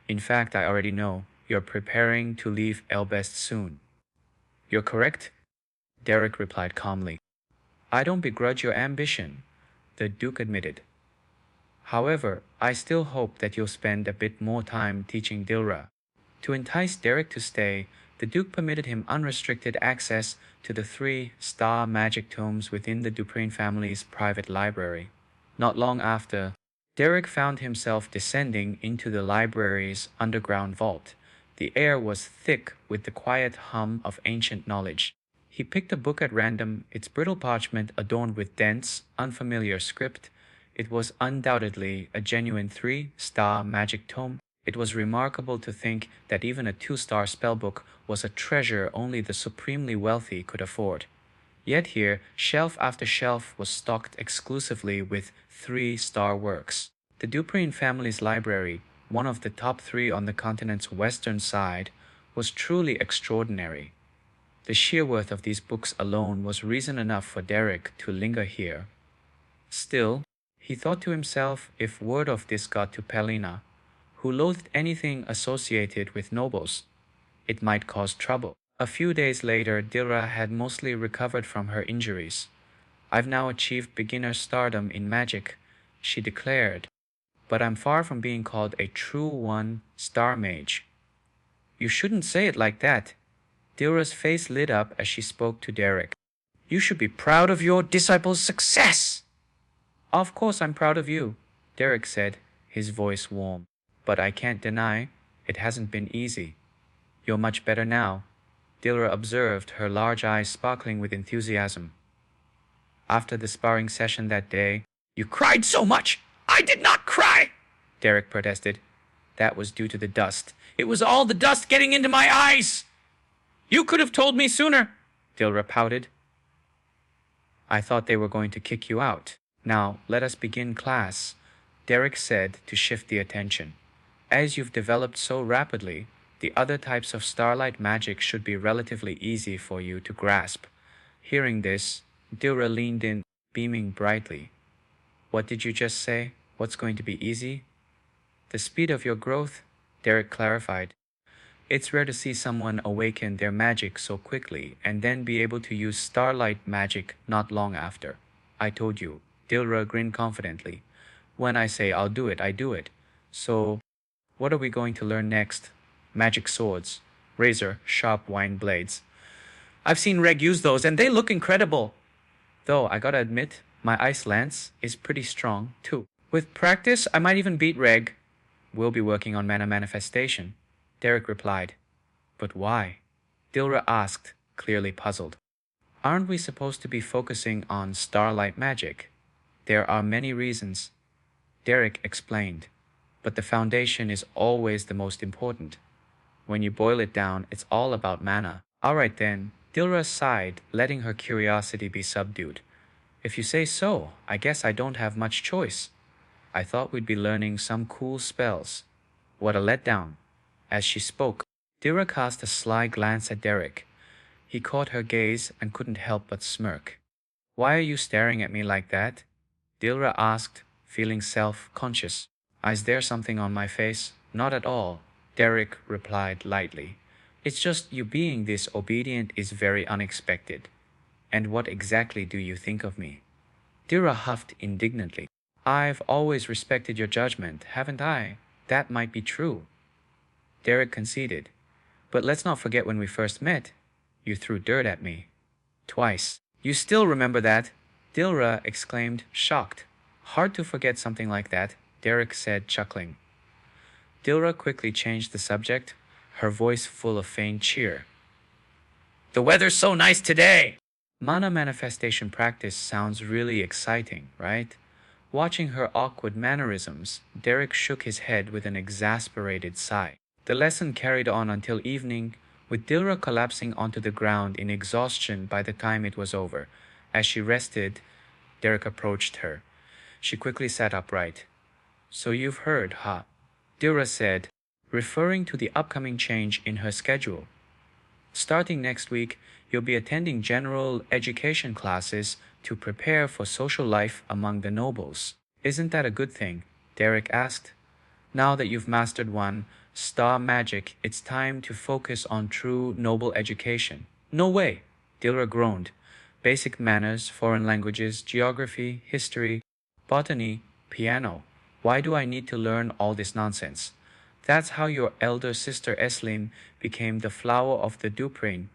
In fact, I already know you're preparing to leave Elbest soon. You're correct, Derek replied calmly. I don't begrudge your ambition, the Duke admitted. However, I still hope that you'll spend a bit more time teaching Dilra. To entice Derek to stay, the Duke permitted him unrestricted access to the 3-star magic tomes within the Duprain family's private library. Not long after, Derek found himself descending into the library's underground vault. The air was thick with the quiet hum of ancient knowledge. He picked a book at random, its brittle parchment adorned with dense, unfamiliar script. It was undoubtedly a genuine 3-star magic tome. It was remarkable to think that even a 2-star spellbook was a treasure only the supremely wealthy could afford. Yet here, shelf after shelf was stocked exclusively with 3-star works. The Duprain family's library, one of the top 3 on the continent's western side, was truly extraordinary. The sheer worth of these books alone was reason enough for Derek to linger here. Still, he thought to himself, if word of this got to Pelina, who loathed anything associated with nobles, it might cause trouble. A few days later, Dilra had mostly recovered from her injuries. I've now achieved beginner stardom in magic, she declared, but I'm far from being called a true 1-star mage. You shouldn't say it like that. Dilra's face lit up as she spoke to Derek. You should be proud of your disciple's success. Of course I'm proud of you, Derek said, his voice warm. But I can't deny, it hasn't been easy. You're much better now, Dilra observed, her large eyes sparkling with enthusiasm. After the sparring session that day, You cried so much! I did not cry! Derek protested. That was due to the dust. It was all the dust getting into my eyes! You could have told me sooner, Dilra pouted. I thought they were going to kick you out. Now, let us begin class, Derek said to shift the attention. As you've developed so rapidly, The other types of starlight magic should be relatively easy for you to grasp. Hearing this, Dilra leaned in, beaming brightly. What did you just say? What's going to be easy? The speed of your growth, Derek clarified. It's rare to see someone awaken their magic so quickly and then be able to use starlight magic not long after. I told you, Dilra grinned confidently. When I say I'll do it, I do it. So, what are we going to learn next? Magic swords, razor, sharp wine blades. I've seen Reg use those and they look incredible. Though I gotta admit, my ice lance is pretty strong too. With practice, I might even beat Reg. We'll be working on mana manifestation, Derek replied. But why? Dilra asked, clearly puzzled. Aren't we supposed to be focusing on starlight magic? There are many reasons, Derek explained, but the foundation is always the most important. When you boil it down, it's all about mana. Alright then, Dilra sighed, letting her curiosity be subdued. If you say so, I guess I don't have much choice. I thought we'd be learning some cool spells. What a letdown. As she spoke, Dilra cast a sly glance at Derek. He caught her gaze and couldn't help but smirk. Why are you staring at me like that? Dilra asked, feeling self-conscious. Is there something on my face? Not at all, Derek replied lightly. It's just you being this obedient is very unexpected. And what exactly do you think of me? Dilra huffed indignantly. I've always respected your judgment, haven't I? That might be true. Derek conceded. But let's not forget when we first met. You threw dirt at me. Twice. You still remember that? Dilra exclaimed, shocked. Hard to forget something like that, Derek said, chuckling. Dilra quickly changed the subject, her voice full of faint cheer. The weather's so nice today! Mana manifestation practice sounds really exciting, right? Watching her awkward mannerisms, Derek shook his head with an exasperated sigh. The lesson carried on until evening, with Dilra collapsing onto the ground in exhaustion by the time it was over. As she rested, Derek approached her. She quickly sat upright. So you've heard, huh? Dilra said, referring to the upcoming change in her schedule. Starting next week, you'll be attending general education classes to prepare for social life among the nobles. Isn't that a good thing? Derek asked. Now that you've mastered one, star magic, it's time to focus on true noble education. No way, Dilra groaned. Basic manners, foreign languages, geography, history, botany, piano. Why do I need to learn all this nonsense? That's how your elder sister Eslim became the flower of the Duprain,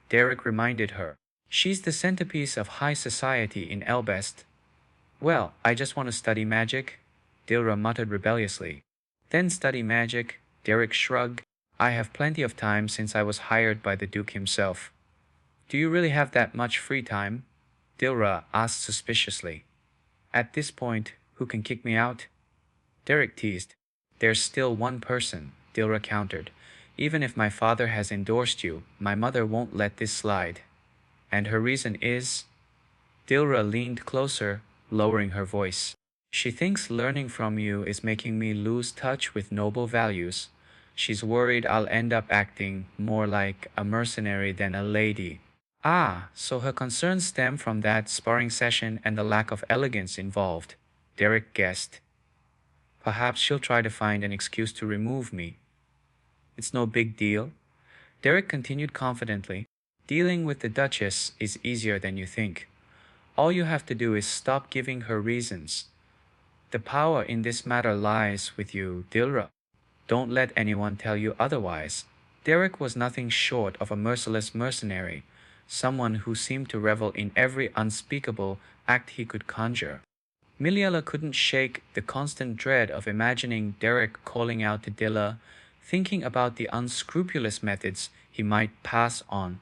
Derek reminded her. She's the centerpiece of high society in Elbest. Well, I just want to study magic, Dilra muttered rebelliously. Then study magic, Derek shrugged. I have plenty of time since I was hired by the Duke himself. Do you really have that much free time? Dilra asked suspiciously. At this point, who can kick me out? Derek teased. There's still one person, Dilra countered. Even if my father has endorsed you, my mother won't let this slide. And her reason is? Dilra leaned closer, lowering her voice. She thinks learning from you is making me lose touch with noble values. She's worried I'll end up acting more like a mercenary than a lady. Ah, so her concerns stem from that sparring session and the lack of elegance involved, Derek guessed. Perhaps she'll try to find an excuse to remove me. It's no big deal, Derek continued confidently. Dealing with the Duchess is easier than you think. All you have to do is stop giving her reasons. The power in this matter lies with you, Dilra. Don't let anyone tell you otherwise. Derek was nothing short of a merciless mercenary, someone who seemed to revel in every unspeakable act he could conjure. Miliela couldn't shake the constant dread of imagining Derek calling out to Dilla, thinking about the unscrupulous methods he might pass on,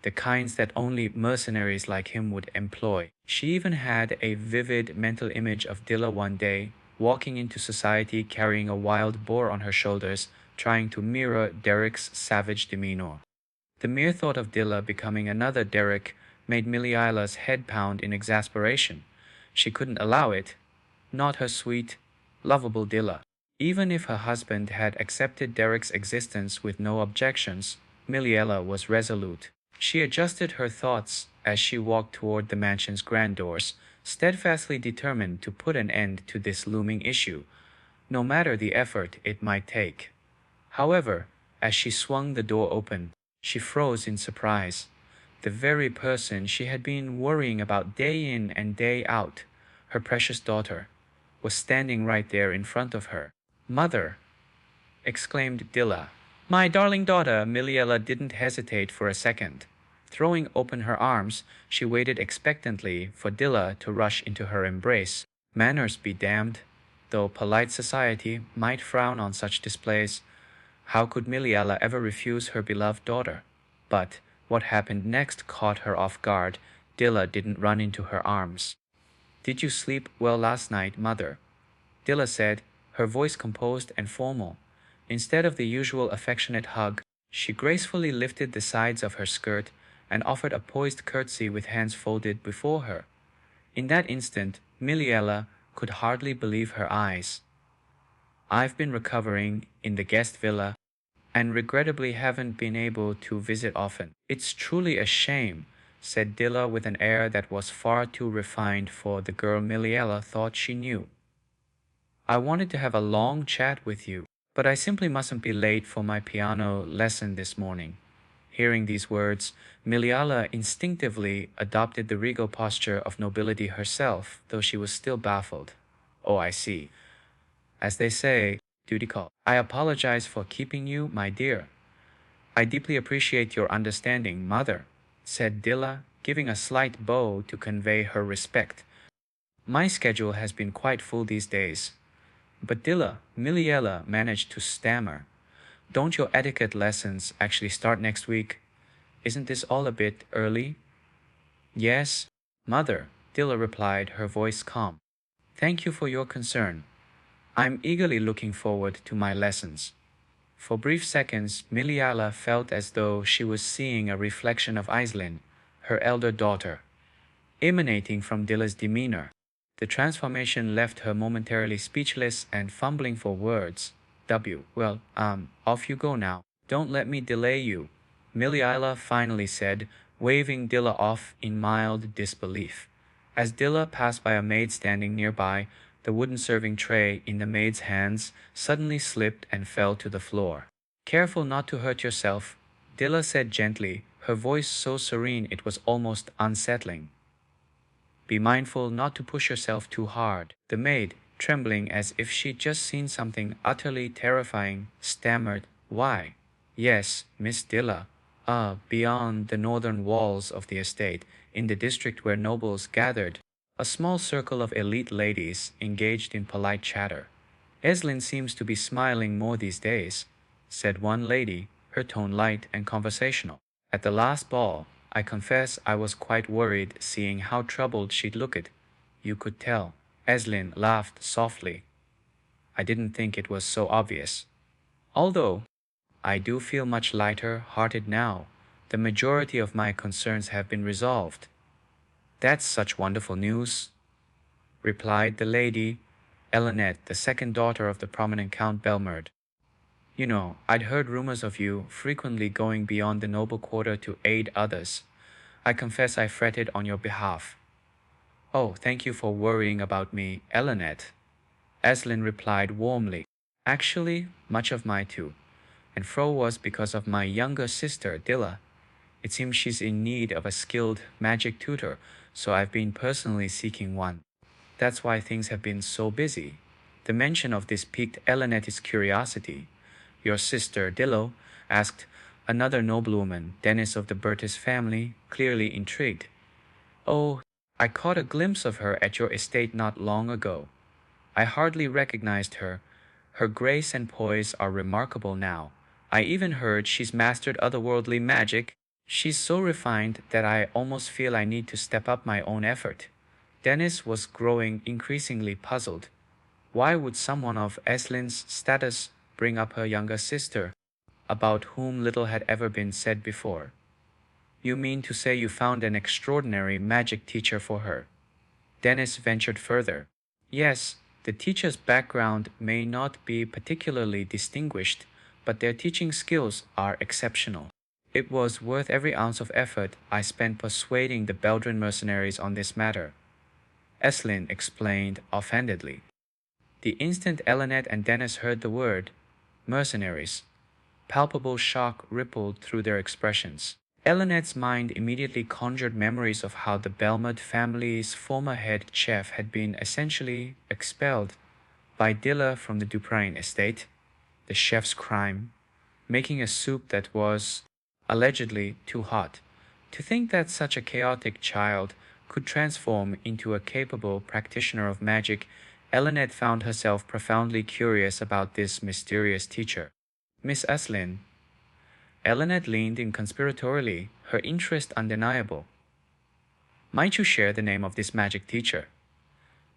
the kinds that only mercenaries like him would employ. She even had a vivid mental image of Dilla one day, walking into society carrying a wild boar on her shoulders, trying to mirror Derek's savage demeanor. The mere thought of Dilla becoming another Derek made Miliela's head pound in exasperation. She couldn't allow it. Not her sweet, lovable Dilla. Even if her husband had accepted Derek's existence with no objections, Miliela was resolute. She adjusted her thoughts as she walked toward the mansion's grand doors, steadfastly determined to put an end to this looming issue, no matter the effort it might take. However, as she swung the door open, she froze in surprise. The very person she had been worrying about day in and day out, her precious daughter, was standing right there in front of her. "Mother!" exclaimed Dilla. "My darling daughter!" Miliela didn't hesitate for a second. Throwing open her arms, she waited expectantly for Dilla to rush into her embrace. Manners be damned. Though polite society might frown on such displays, how could Miliela ever refuse her beloved daughter? But what happened next caught her off guard. Dilla didn't run into her arms. "Did you sleep well last night, mother?" Dilla said, her voice composed and formal. Instead of the usual affectionate hug, she gracefully lifted the sides of her skirt and offered a poised curtsy with hands folded before her. In that instant, Miliela could hardly believe her eyes. "I've been recovering in the guest villa and regrettably haven't been able to visit often. It's truly a shame," said Dilla with an air that was far too refined for the girl Miliela thought she knew. "I wanted to have a long chat with you, but I simply mustn't be late for my piano lesson this morning." Hearing these words, Miliela instinctively adopted the regal posture of nobility herself, though she was still baffled. "Oh, I see. As they say, duty calls. I apologize for keeping you, my dear." "I deeply appreciate your understanding, mother," said Dilla, giving a slight bow to convey her respect. "My schedule has been quite full these days." "But Dilla," Miliela managed to stammer, "don't your etiquette lessons actually start next week? Isn't this all a bit early?" "Yes, mother," Dilla replied, her voice calm. "Thank you for your concern. I'm eagerly looking forward to my lessons." For brief seconds, Miliala felt as though she was seeing a reflection of Aislinn, her elder daughter, emanating from Dilla's demeanor. The transformation left her momentarily speechless and fumbling for words. "Well, off you go now. Don't let me delay you," Miliala finally said, waving Dilla off in mild disbelief. As Dilla passed by a maid standing nearby, the wooden serving tray in the maid's hands suddenly slipped and fell to the floor. "Careful not to hurt yourself," Dilla said gently, her voice so serene it was almost unsettling. "Be mindful not to push yourself too hard." The maid, trembling as if she'd just seen something utterly terrifying, stammered, "Why? Yes, Miss Dilla. Beyond the northern walls of the estate, in the district where nobles gathered, a small circle of elite ladies engaged in polite chatter. Aislinn seems to be smiling more these days," said one lady, her tone light and conversational. "At the last ball, I confess I was quite worried seeing how troubled she'd look it. You could tell." Aislinn laughed softly. "I didn't think it was so obvious. Although, I do feel much lighter hearted now. The majority of my concerns have been resolved." "That's such wonderful news," replied the lady, Elinette, the second daughter of the prominent Count Belmerd. "You know, I'd heard rumors of you frequently going beyond the noble quarter to aid others. I confess I fretted on your behalf." "Oh, thank you for worrying about me, Elinette," Aislinn replied warmly. "Actually, much of mine too. And fro was because of my younger sister, Dilla. It seems she's in need of a skilled magic tutor, so I've been personally seeking one. That's why things have been so busy." The mention of this piqued Elinette's curiosity. "Your sister, Dillo?" asked another noblewoman, Dennis of the Burtis family, clearly intrigued. "Oh, I caught a glimpse of her at your estate not long ago. I hardly recognized her. Her grace and poise are remarkable now. I even heard she's mastered otherworldly magic. She's so refined that I almost feel I need to step up my own effort." Dennis was growing increasingly puzzled. Why would someone of Aislinn's status bring up her younger sister, about whom little had ever been said before? "You mean to say you found an extraordinary magic teacher for her?" Dennis ventured further. "Yes, The teacher's background may not be particularly distinguished, but their teaching skills are exceptional. It was worth every ounce of effort I spent persuading the Belgian mercenaries on this matter, Eslin explained offhandedly. The instant Eleanor and Dennis heard the word, mercenaries, palpable shock rippled through their expressions. Eleanor's mind immediately conjured memories of how the Belmont family's former head chef had been essentially expelled by Dilla from the Duprin estate, the chef's crime, making a soup that was allegedly too hot. To think that such a chaotic child could transform into a capable practitioner of magic, Eleanor found herself profoundly curious about this mysterious teacher. Miss Aslin. Eleanor leaned in conspiratorially, her interest undeniable. Might you share the name of this magic teacher?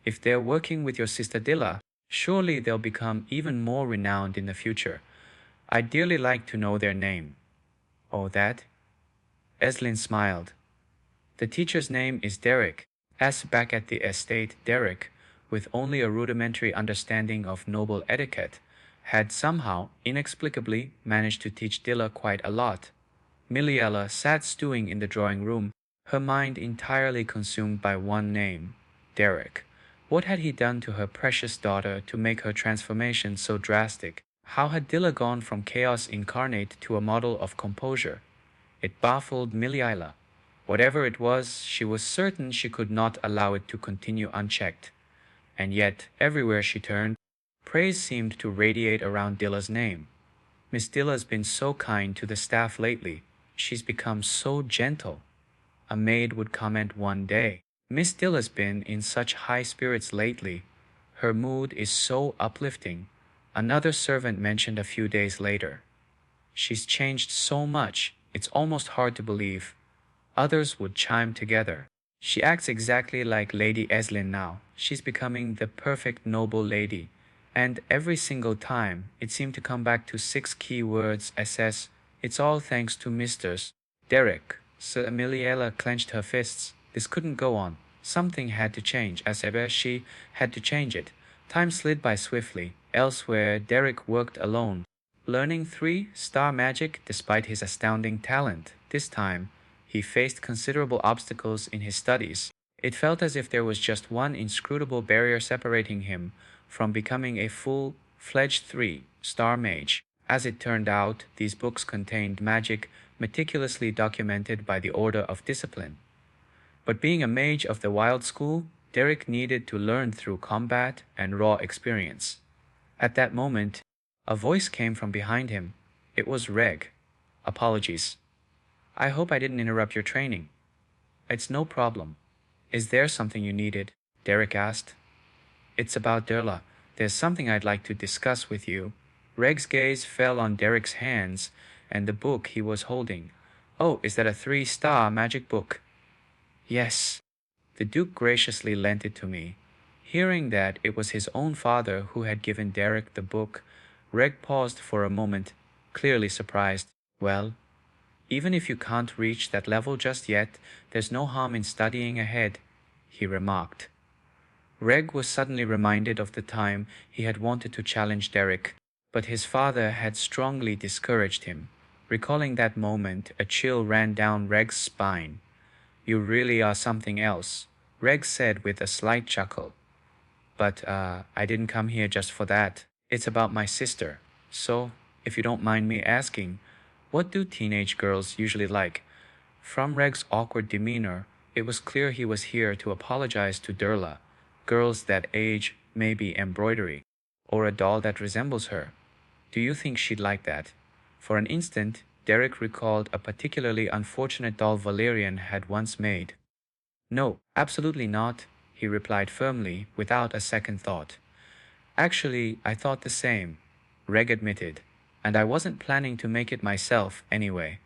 If they're working with your sister Dilla, surely they'll become even more renowned in the future. I'd dearly like to know their name. Oh, that? Eslin smiled. The teacher's name is Derek. As back at the estate, Derek, with only a rudimentary understanding of noble etiquette, had somehow, inexplicably, managed to teach Dilla quite a lot. Miliella sat stewing in the drawing room, her mind entirely consumed by one name, Derek. What had he done to her precious daughter to make her transformation so drastic? How had Dilla gone from chaos incarnate to a model of composure? It baffled Miliella. Whatever it was, she was certain she could not allow it to continue unchecked. And yet, everywhere she turned, praise seemed to radiate around Dilla's name. Miss Dilla's been so kind to the staff lately. She's become so gentle. A maid would comment one day. Miss Dilla's been in such high spirits lately. Her mood is so uplifting. Another servant mentioned a few days later. She's changed so much, it's almost hard to believe. Others would chime together. She acts exactly like Lady Eslin now. She's becoming the perfect noble lady. And every single time, it seemed to come back to 6 key words SS. It's all thanks to Misters. Derek. Sir Emiliella clenched her fists. This couldn't go on. Something had to change, as ever she had to change it. Time slid by swiftly. Elsewhere, Derek worked alone, learning 3-star magic despite his astounding talent. This time, he faced considerable obstacles in his studies. It felt as if there was just one inscrutable barrier separating him from becoming a full-fledged 3-star mage. As it turned out, these books contained magic meticulously documented by the Order of Discipline. But being a mage of the wild school, Derek needed to learn through combat and raw experience. At that moment, a voice came from behind him. It was Reg. Apologies. I hope I didn't interrupt your training. It's no problem. Is there something you needed? Derek asked. It's about Derla. There's something I'd like to discuss with you. Reg's gaze fell on Derek's hands and the book he was holding. Oh, is that a 3-star magic book? Yes. The Duke graciously lent it to me. Hearing that it was his own father who had given Derek the book, Reg paused for a moment, clearly surprised. Well, even if you can't reach that level just yet, there's no harm in studying ahead, he remarked. Reg was suddenly reminded of the time he had wanted to challenge Derek, but his father had strongly discouraged him. Recalling that moment, a chill ran down Reg's spine. You really are something else, Reg said with a slight chuckle. But I didn't come here just for that. It's about my sister. So, if you don't mind me asking, what do teenage girls usually like? From Reg's awkward demeanor, it was clear he was here to apologize to Derla. Girls that age, maybe embroidery, or a doll that resembles her. Do you think she'd like that? For an instant, Derek recalled a particularly unfortunate doll Valerian had once made. No, absolutely not, he replied firmly, without a second thought. Actually, I thought the same, Reg admitted, and I wasn't planning to make it myself anyway.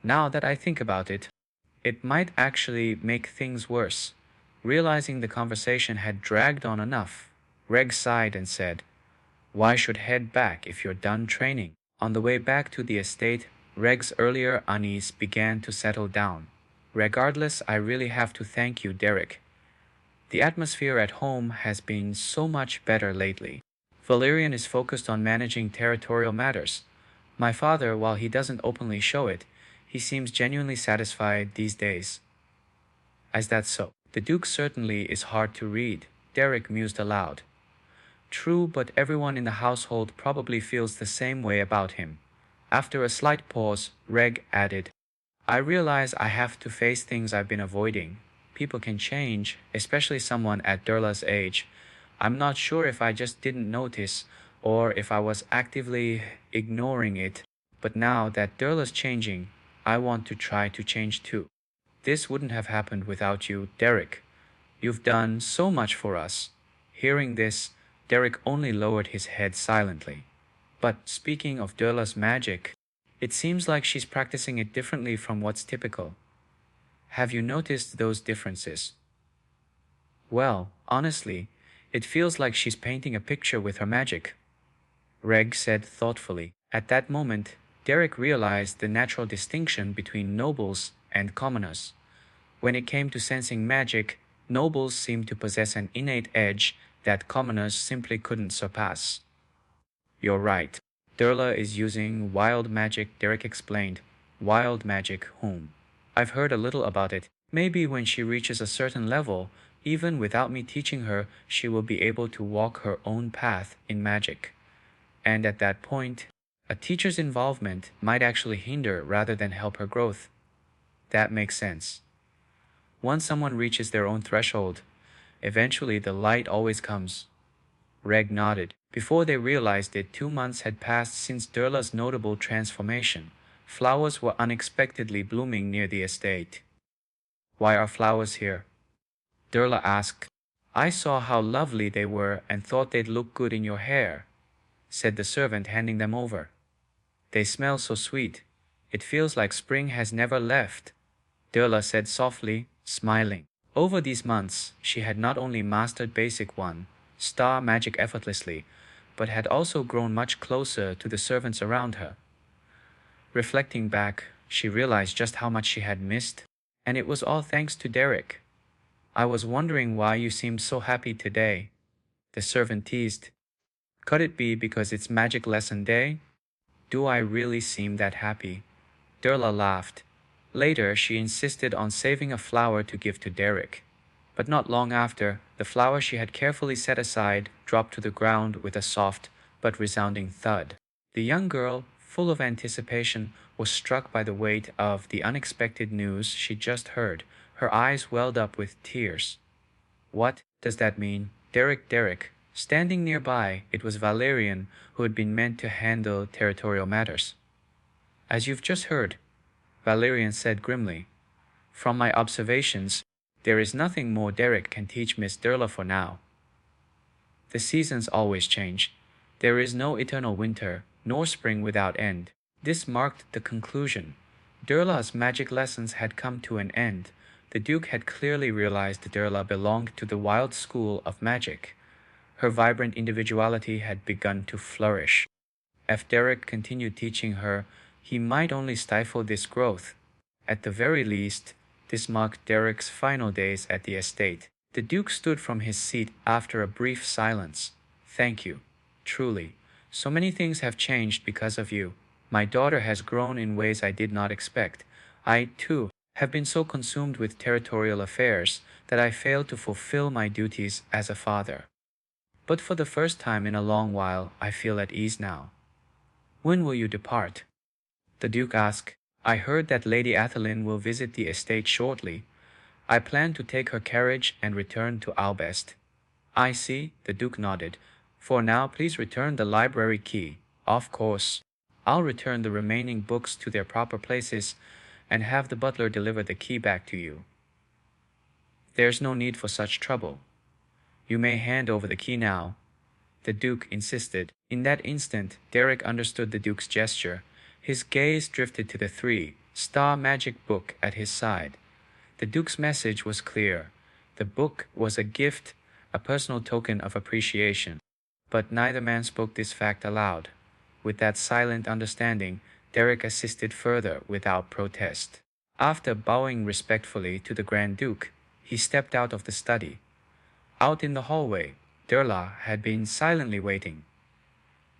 Now that I think about it, it might actually make things worse. Realizing the conversation had dragged on enough, Reg sighed and said, Why should head back if you're done training? On the way back to the estate, Reg's earlier unease began to settle down. Regardless, I really have to thank you, Derek, The atmosphere at home has been so much better lately. Valerian is focused on managing territorial matters. My father, while he doesn't openly show it, he seems genuinely satisfied these days. Is that so? The Duke certainly is hard to read, Derek mused aloud. True, but everyone in the household probably feels the same way about him. After a slight pause, Reg added, I realize I have to face things I've been avoiding. People can change, especially someone at Durla's age. I'm not sure if I just didn't notice or if I was actively ignoring it, but now that Durla's changing, I want to try to change too. This wouldn't have happened without you, Derek. You've done so much for us. Hearing this, Derek only lowered his head silently. But speaking of Durla's magic, it seems like she's practicing it differently from what's typical. Have you noticed those differences? Well, honestly, it feels like she's painting a picture with her magic, Reg said thoughtfully. At that moment, Derek realized the natural distinction between nobles and commoners. When it came to sensing magic, nobles seemed to possess an innate edge that commoners simply couldn't surpass. You're right. Durla is using wild magic, Derek explained. Wild magic whom? I've heard a little about it. Maybe when she reaches a certain level, even without me teaching her, she will be able to walk her own path in magic. And at that point, a teacher's involvement might actually hinder rather than help her growth. That makes sense. Once someone reaches their own threshold, eventually the light always comes. Reg nodded. Before they realized it, 2 months had passed since Durla's notable transformation. Flowers were unexpectedly blooming near the estate. Why are flowers here? Durla asked. I saw how lovely they were and thought they'd look good in your hair, said the servant, handing them over. They smell so sweet. It feels like spring has never left, Durla said softly, smiling. Over these months, she had not only mastered basic one, star magic effortlessly, but had also grown much closer to the servants around her. Reflecting back, she realized just how much she had missed, and it was all thanks to Derek. I was wondering why you seemed so happy today, the servant teased. Could it be because it's magic lesson day? Do I really seem that happy? Durla laughed. Later, she insisted on saving a flower to give to Derek. But not long after, the flower she had carefully set aside dropped to the ground with a soft but resounding thud. The young girl, full of anticipation, was struck by the weight of the unexpected news she just heard. Her eyes welled up with tears. What does that mean? Derek. Standing nearby, it was Valerian who had been meant to handle territorial matters. As you've just heard, Valerian said grimly, from my observations, there is nothing more Derek can teach Miss Durla for now. The seasons always change. There is no eternal winter, nor spring without end. This marked the conclusion. Durla's magic lessons had come to an end. The Duke had clearly realized Durla belonged to the wild school of magic. Her vibrant individuality had begun to flourish. If Derek continued teaching her, he might only stifle this growth. At the very least, this marked Derek's final days at the estate. The Duke stood from his seat after a brief silence. Thank you. Truly. So many things have changed because of you. My daughter has grown in ways I did not expect. I, too, have been so consumed with territorial affairs that I failed to fulfill my duties as a father. But for the first time in a long while, I feel at ease now. When will you depart? The Duke asked. I heard that Lady Athelin will visit the estate shortly. I plan to take her carriage and return to Albest. I see, the Duke nodded. For now, please return the library key. Of course. I'll return the remaining books to their proper places and have the butler deliver the key back to you. There's no need for such trouble. You may hand over the key now, the Duke insisted. In that instant, Derek understood the Duke's gesture. His gaze drifted to the 3-star magic book at his side. The Duke's message was clear. The book was a gift, a personal token of appreciation. But neither man spoke this fact aloud. With that silent understanding, Derek assisted further without protest. After bowing respectfully to the Grand Duke, he stepped out of the study. Out in the hallway, Durla had been silently waiting.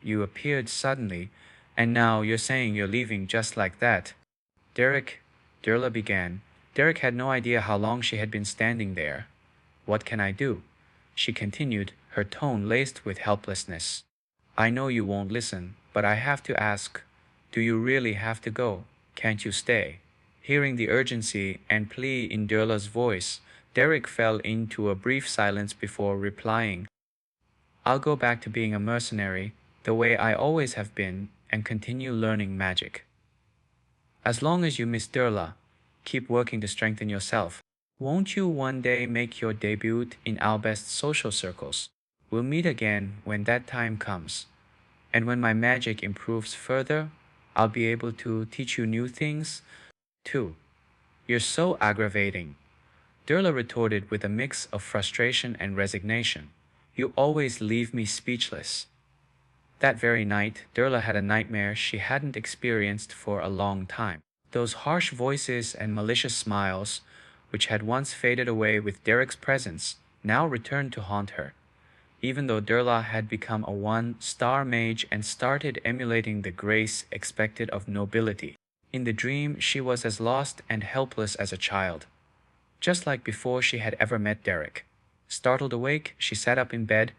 You appeared suddenly, and now you're saying you're leaving just like that. Derek, Durla began. Derek had no idea how long she had been standing there. What can I do? She continued, her tone laced with helplessness. I know you won't listen, but I have to ask, do you really have to go? Can't you stay? Hearing the urgency and plea in Durla's voice, Derek fell into a brief silence before replying. I'll go back to being a mercenary, the way I always have been, and continue learning magic. As long as you miss Durla, keep working to strengthen yourself. Won't you one day make your debut in our best social circles? We'll meet again when that time comes. And when my magic improves further, I'll be able to teach you new things, too. You're so aggravating. Durla retorted with a mix of frustration and resignation. You always leave me speechless. That very night, Durla had a nightmare she hadn't experienced for a long time. Those harsh voices and malicious smiles, which had once faded away with Derek's presence, now returned to haunt her. Even though Durla had become a one-star mage and started emulating the grace expected of nobility, in the dream she was as lost and helpless as a child. Just like before she had ever met Derek. Startled awake, she sat up in bed,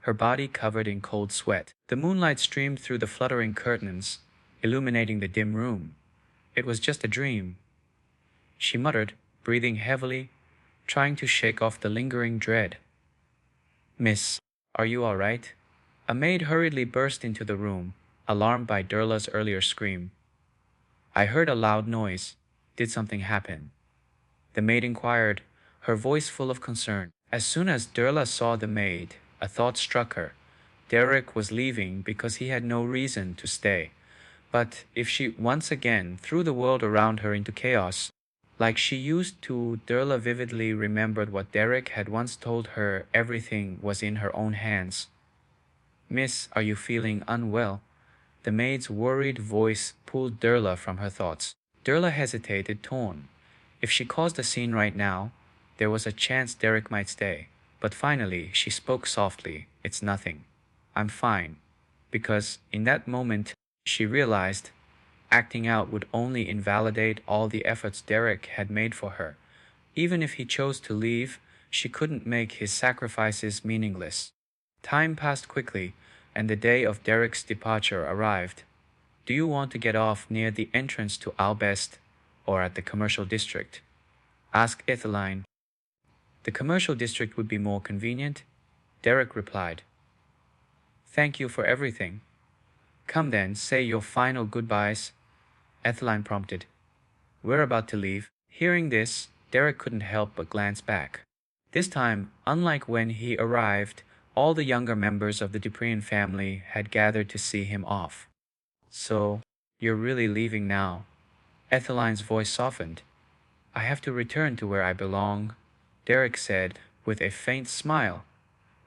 her body covered in cold sweat. The moonlight streamed through the fluttering curtains, illuminating the dim room. It was just a dream. She muttered, breathing heavily, trying to shake off the lingering dread. Miss, are you all right? A maid hurriedly burst into the room, alarmed by Durla's earlier scream. I heard a loud noise. Did something happen? The maid inquired, her voice full of concern. As soon as Durla saw the maid, a thought struck her. Derek was leaving because he had no reason to stay. But if she once again threw the world around her into chaos, like she used to, Durla vividly remembered what Derek had once told her: everything was in her own hands. Miss, are you feeling unwell? The maid's worried voice pulled Durla from her thoughts. Durla hesitated, torn. If she caused a scene right now, there was a chance Derek might stay. But finally, she spoke softly. It's nothing. I'm fine. Because in that moment, she realized acting out would only invalidate all the efforts Derek had made for her. Even if he chose to leave, she couldn't make his sacrifices meaningless. Time passed quickly, and the day of Derek's departure arrived. Do you want to get off near the entrance to Albest or at the commercial district? Asked Etheline. The commercial district would be more convenient, Derek replied. Thank you for everything. Come then, say your final goodbyes, Etheline prompted. We're about to leave. Hearing this, Derek couldn't help but glance back. This time, unlike when he arrived, all the younger members of the Duprian family had gathered to see him off. So, you're really leaving now? Etheline's voice softened. I have to return to where I belong, Derek said with a faint smile.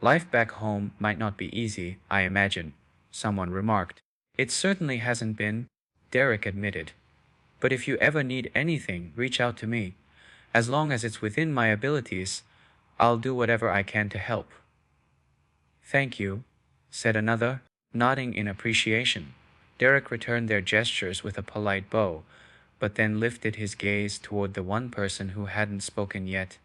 Life back home might not be easy, I imagine, someone remarked. It certainly hasn't been, Derek admitted. But if you ever need anything, reach out to me. As long as it's within my abilities, I'll do whatever I can to help. Thank you, said another, nodding in appreciation. Derek returned their gestures with a polite bow, but then lifted his gaze toward the one person who hadn't spoken yet.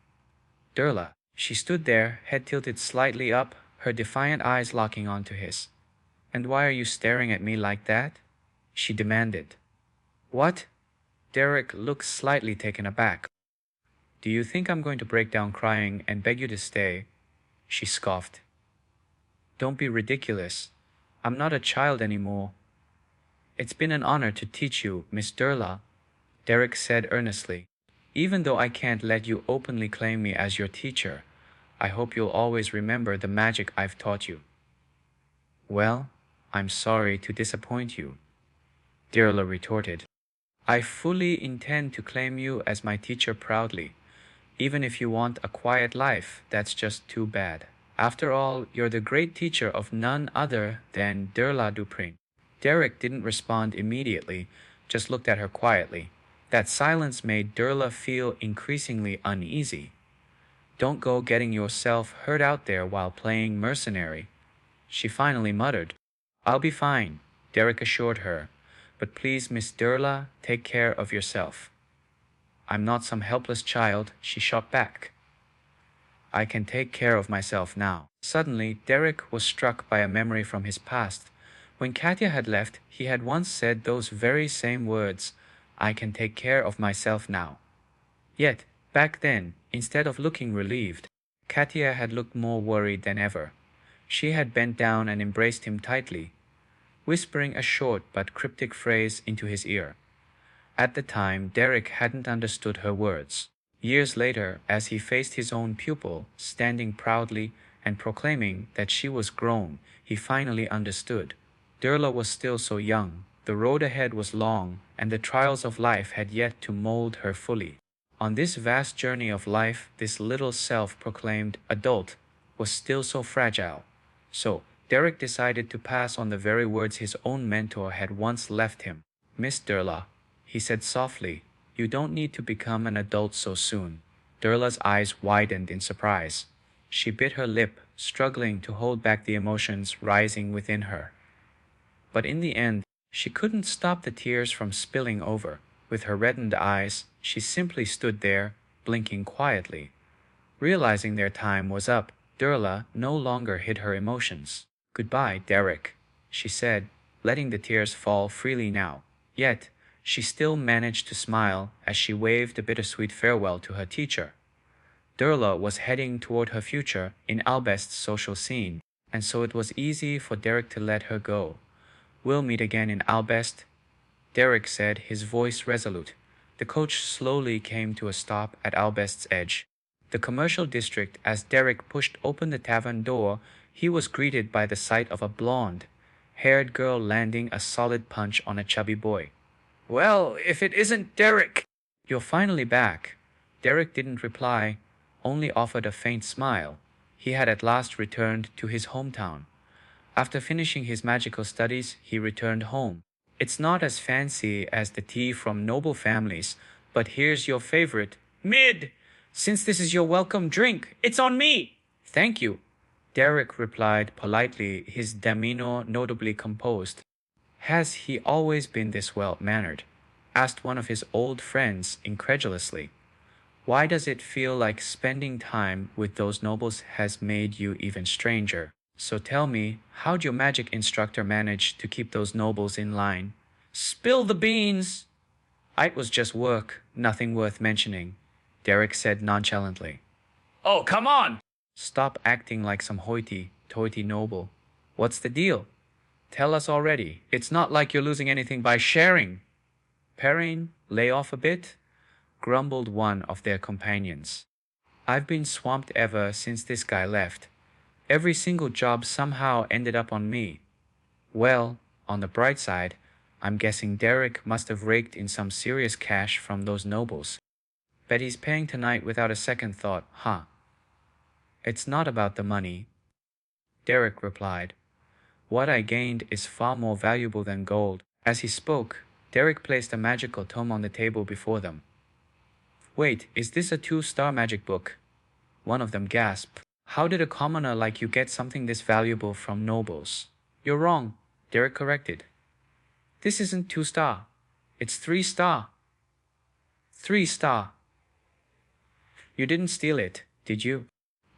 Durla. She stood there, head tilted slightly up, her defiant eyes locking onto his. And why are you staring at me like that? She demanded. What? Derek looked slightly taken aback. Do you think I'm going to break down crying and beg you to stay? She scoffed. Don't be ridiculous. I'm not a child anymore. It's been an honor to teach you, Miss Durla, Derek said earnestly. Even though I can't let you openly claim me as your teacher, I hope you'll always remember the magic I've taught you. Well, I'm sorry to disappoint you, Durla retorted. I fully intend to claim you as my teacher proudly. Even if you want a quiet life, that's just too bad. After all, you're the great teacher of none other than Durla Duprin. Derek didn't respond immediately, just looked at her quietly. That silence made Durla feel increasingly uneasy. Don't go getting yourself hurt out there while playing mercenary, she finally muttered. I'll be fine, Derek assured her. But please, Miss Durla, take care of yourself. I'm not some helpless child, she shot back. I can take care of myself now. Suddenly, Derek was struck by a memory from his past. When Katya had left, he had once said those very same words, I can take care of myself now. Yet, back then, instead of looking relieved, Katya had looked more worried than ever. She had bent down and embraced him tightly, whispering a short but cryptic phrase into his ear. At the time, Derek hadn't understood her words. Years later, as he faced his own pupil, standing proudly and proclaiming that she was grown, he finally understood. Durla was still so young, the road ahead was long, and the trials of life had yet to mold her fully. On this vast journey of life, this little self-proclaimed adult was still so fragile. So, Derek decided to pass on the very words his own mentor had once left him. Miss Durla, he said softly, you don't need to become an adult so soon. Durla's eyes widened in surprise. She bit her lip, struggling to hold back the emotions rising within her. But in the end, she couldn't stop the tears from spilling over. With her reddened eyes, she simply stood there, blinking quietly. Realizing their time was up, Durla no longer hid her emotions. Goodbye, Derek, she said, letting the tears fall freely now. Yet, she still managed to smile as she waved a bittersweet farewell to her teacher. Durla was heading toward her future in Albest's social scene, and so it was easy for Derek to let her go. We'll meet again in Albest, Derek said, his voice resolute. The coach slowly came to a stop at Albest's edge. The commercial district. As Derek pushed open the tavern door, he was greeted by the sight of a blonde-haired girl landing a solid punch on a chubby boy. Well, if it isn't Derek! You're finally back. Derek didn't reply, only offered a faint smile. He had at last returned to his hometown. After finishing his magical studies, he returned home. It's not as fancy as the tea from noble families, but here's your favorite. Mid! Since this is your welcome drink, it's on me! Thank you, Derek replied politely, his demeanor notably composed. Has he always been this well-mannered? Asked one of his old friends incredulously. Why does it feel like spending time with those nobles has made you even stranger? So tell me, how'd your magic instructor manage to keep those nobles in line? Spill the beans! It was just work, nothing worth mentioning, Derek said nonchalantly. Oh, come on! Stop acting like some hoity-toity noble. What's the deal? Tell us already. It's not like you're losing anything by sharing. Perrine, lay off a bit, grumbled one of their companions. I've been swamped ever since this guy left. Every single job somehow ended up on me. Well, on the bright side, I'm guessing Derek must have raked in some serious cash from those nobles. Bet he's paying tonight without a second thought, huh? It's not about the money, Derek replied. What I gained is far more valuable than gold. As he spoke, Derek placed a magical tome on the table before them. Wait, is this a 2-star magic book? One of them gasped. How did a commoner like you get something this valuable from nobles? You're wrong, Derek corrected. This isn't 2-star. It's 3-star. 3-star. You didn't steal it, did you?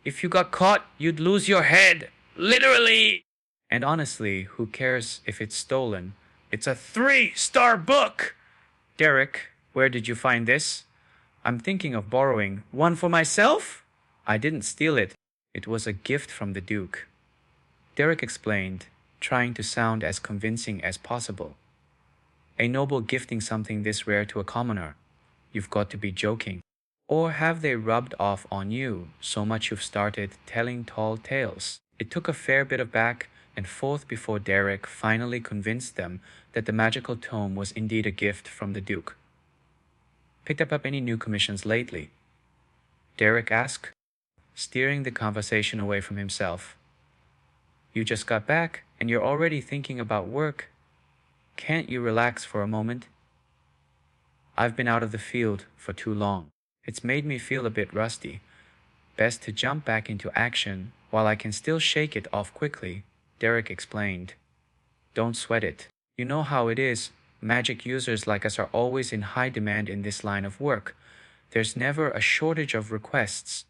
If you got caught, you'd lose your head. Literally! And honestly, who cares if it's stolen? It's a 3-star book! Derek, where did you find this? I'm thinking of borrowing one for myself? I didn't steal it. It was a gift from the Duke. Derek explained, trying to sound as convincing as possible. A noble gifting something this rare to a commoner. You've got to be joking. Or have they rubbed off on you so much you've started telling tall tales? It took a fair bit of back and forth before Derek finally convinced them that the magical tome was indeed a gift from the Duke. Picked up any new commissions lately? Derek asked, steering the conversation away from himself. You just got back and you're already thinking about work. Can't you relax for a moment? I've been out of the field for too long. It's made me feel a bit rusty. best to jump back into action while I can still shake it off quickly, Derek explained. Don't sweat it. You know how it is. Magic users like us are always in high demand in this line of work. There's never a shortage of requests.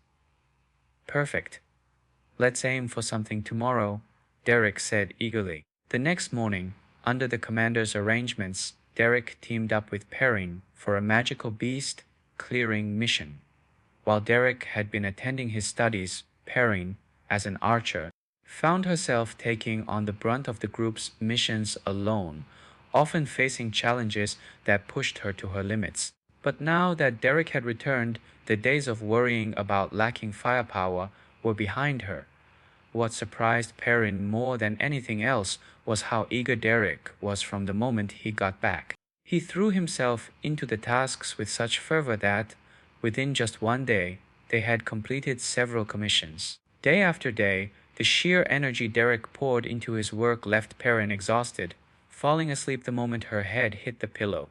Perfect. Let's aim for something tomorrow, Derek said eagerly. The next morning, under the commander's arrangements, Derek teamed up with Perrin for a magical beast clearing mission. While Derek had been attending his studies, Perrin, as an archer, found herself taking on the brunt of the group's missions alone, often facing challenges that pushed her to her limits. But now that Derek had returned, the days of worrying about lacking firepower were behind her. What surprised Perrin more than anything else was how eager Derek was from the moment he got back. He threw himself into the tasks with such fervor that, within just one day, they had completed several commissions. Day after day, the sheer energy Derek poured into his work left Perrin exhausted, falling asleep the moment her head hit the pillow.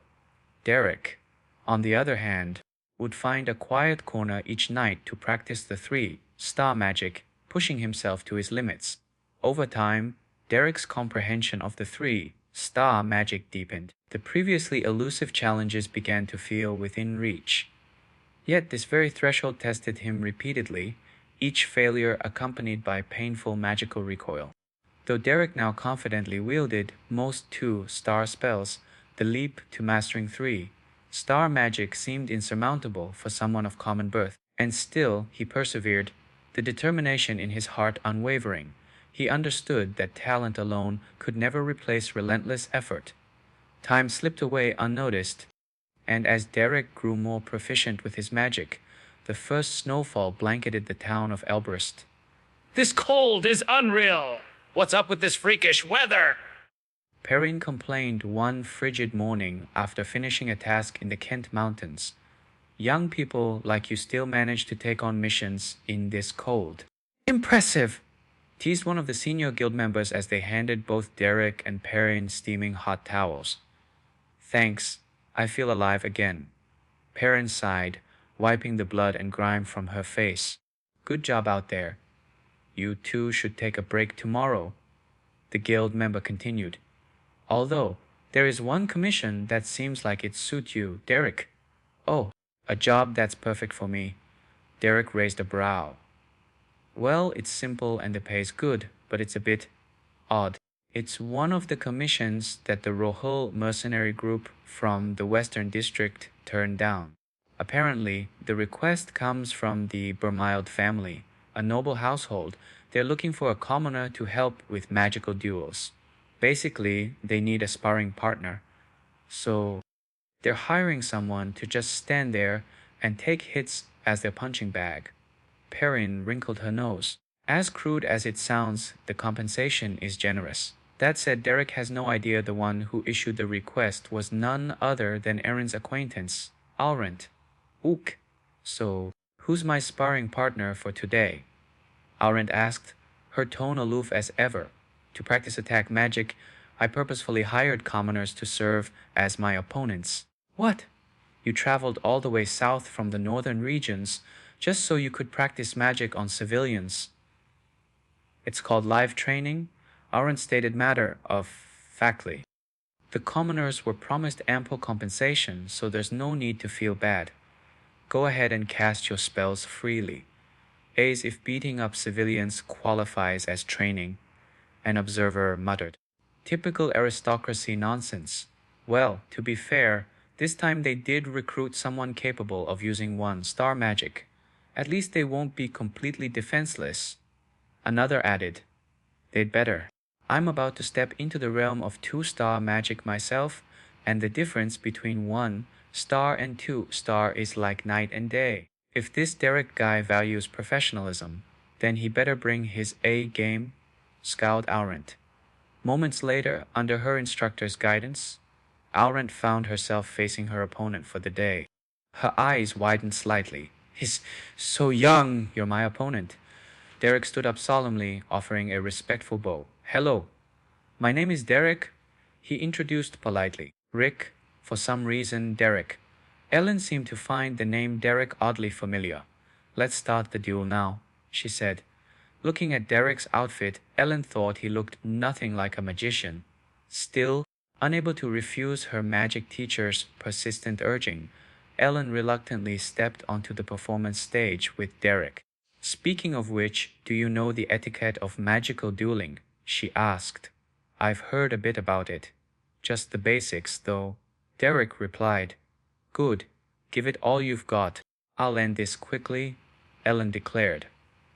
Derek, on the other hand, would find a quiet corner each night to practice the 3-star magic, pushing himself to his limits. Over time, Derek's comprehension of the 3-star magic deepened. The previously elusive challenges began to feel within reach. Yet this very threshold tested him repeatedly, each failure accompanied by painful magical recoil. Though Derek now confidently wielded most 2-star spells, the leap to mastering 3-star magic seemed insurmountable for someone of common birth, and still he persevered, the determination in his heart unwavering. He understood that talent alone could never replace relentless effort. Time slipped away unnoticed, and as Derek grew more proficient with his magic, the first snowfall blanketed the town of Elbrist. This cold is unreal. What's up with this freakish weather? Perrin complained one frigid morning after finishing a task in the Kent Mountains. Young people like you still manage to take on missions in this cold. Impressive, teased one of the senior guild members as they handed both Derek and Perrin steaming hot towels. Thanks, I feel alive again. Perrin sighed, wiping the blood and grime from her face. Good job out there. You two should take a break tomorrow, the guild member continued. Although, there is one commission that seems like it suits you, Derek. Oh, a job that's perfect for me. Derek raised a brow. Well, it's simple and the pay's good, but it's a bit odd. It's one of the commissions that the Rohul mercenary group from the Western District turned down. Apparently, the request comes from the Bermild family, a noble household. They're looking for a commoner to help with magical duels. Basically, they need a sparring partner. So, they're hiring someone to just stand there and take hits as their punching bag. Perrin wrinkled her nose. As crude as it sounds, the compensation is generous. That said, Derek has no idea the one who issued the request was none other than Erin's acquaintance, Alrent. Ook. So, who's my sparring partner for today? Alrent asked, her tone aloof as ever. To practice attack magic, I purposefully hired commoners to serve as my opponents. What? You traveled all the way south from the northern regions just so you could practice magic on civilians. It's called live training, Alrent stated matter-of-factly. The commoners were promised ample compensation, so there's no need to feel bad. Go ahead and cast your spells freely. As if beating up civilians qualifies as training, an observer muttered. Typical aristocracy nonsense. Well, to be fair, this time they did recruit someone capable of using 1-star magic. At least they won't be completely defenseless. Another added, they'd better. I'm about to step into the realm of 2-star magic myself, and the difference between 1-star and 2-star is like night and day. If this Derek guy values professionalism, then he better bring his A game, scowled Alrent. Moments later, under her instructor's guidance, Alrent found herself facing her opponent for the day. Her eyes widened slightly. He's so young, you're my opponent. Derek stood up solemnly, offering a respectful bow. Hello, my name is Derek, he introduced politely. Rick, for some reason, Derek. Ellen seemed to find the name Derek oddly familiar, let's start the duel now, she said. Looking at Derek's outfit, Ellen thought he looked nothing like a magician. Still, unable to refuse her magic teacher's persistent urging, Ellen reluctantly stepped onto the performance stage with Derek. Speaking of which, do you know the etiquette of magical dueling? She asked. I've heard a bit about it. Just the basics, though. Derek replied. Good. Give it all you've got. I'll end this quickly, Ellen declared.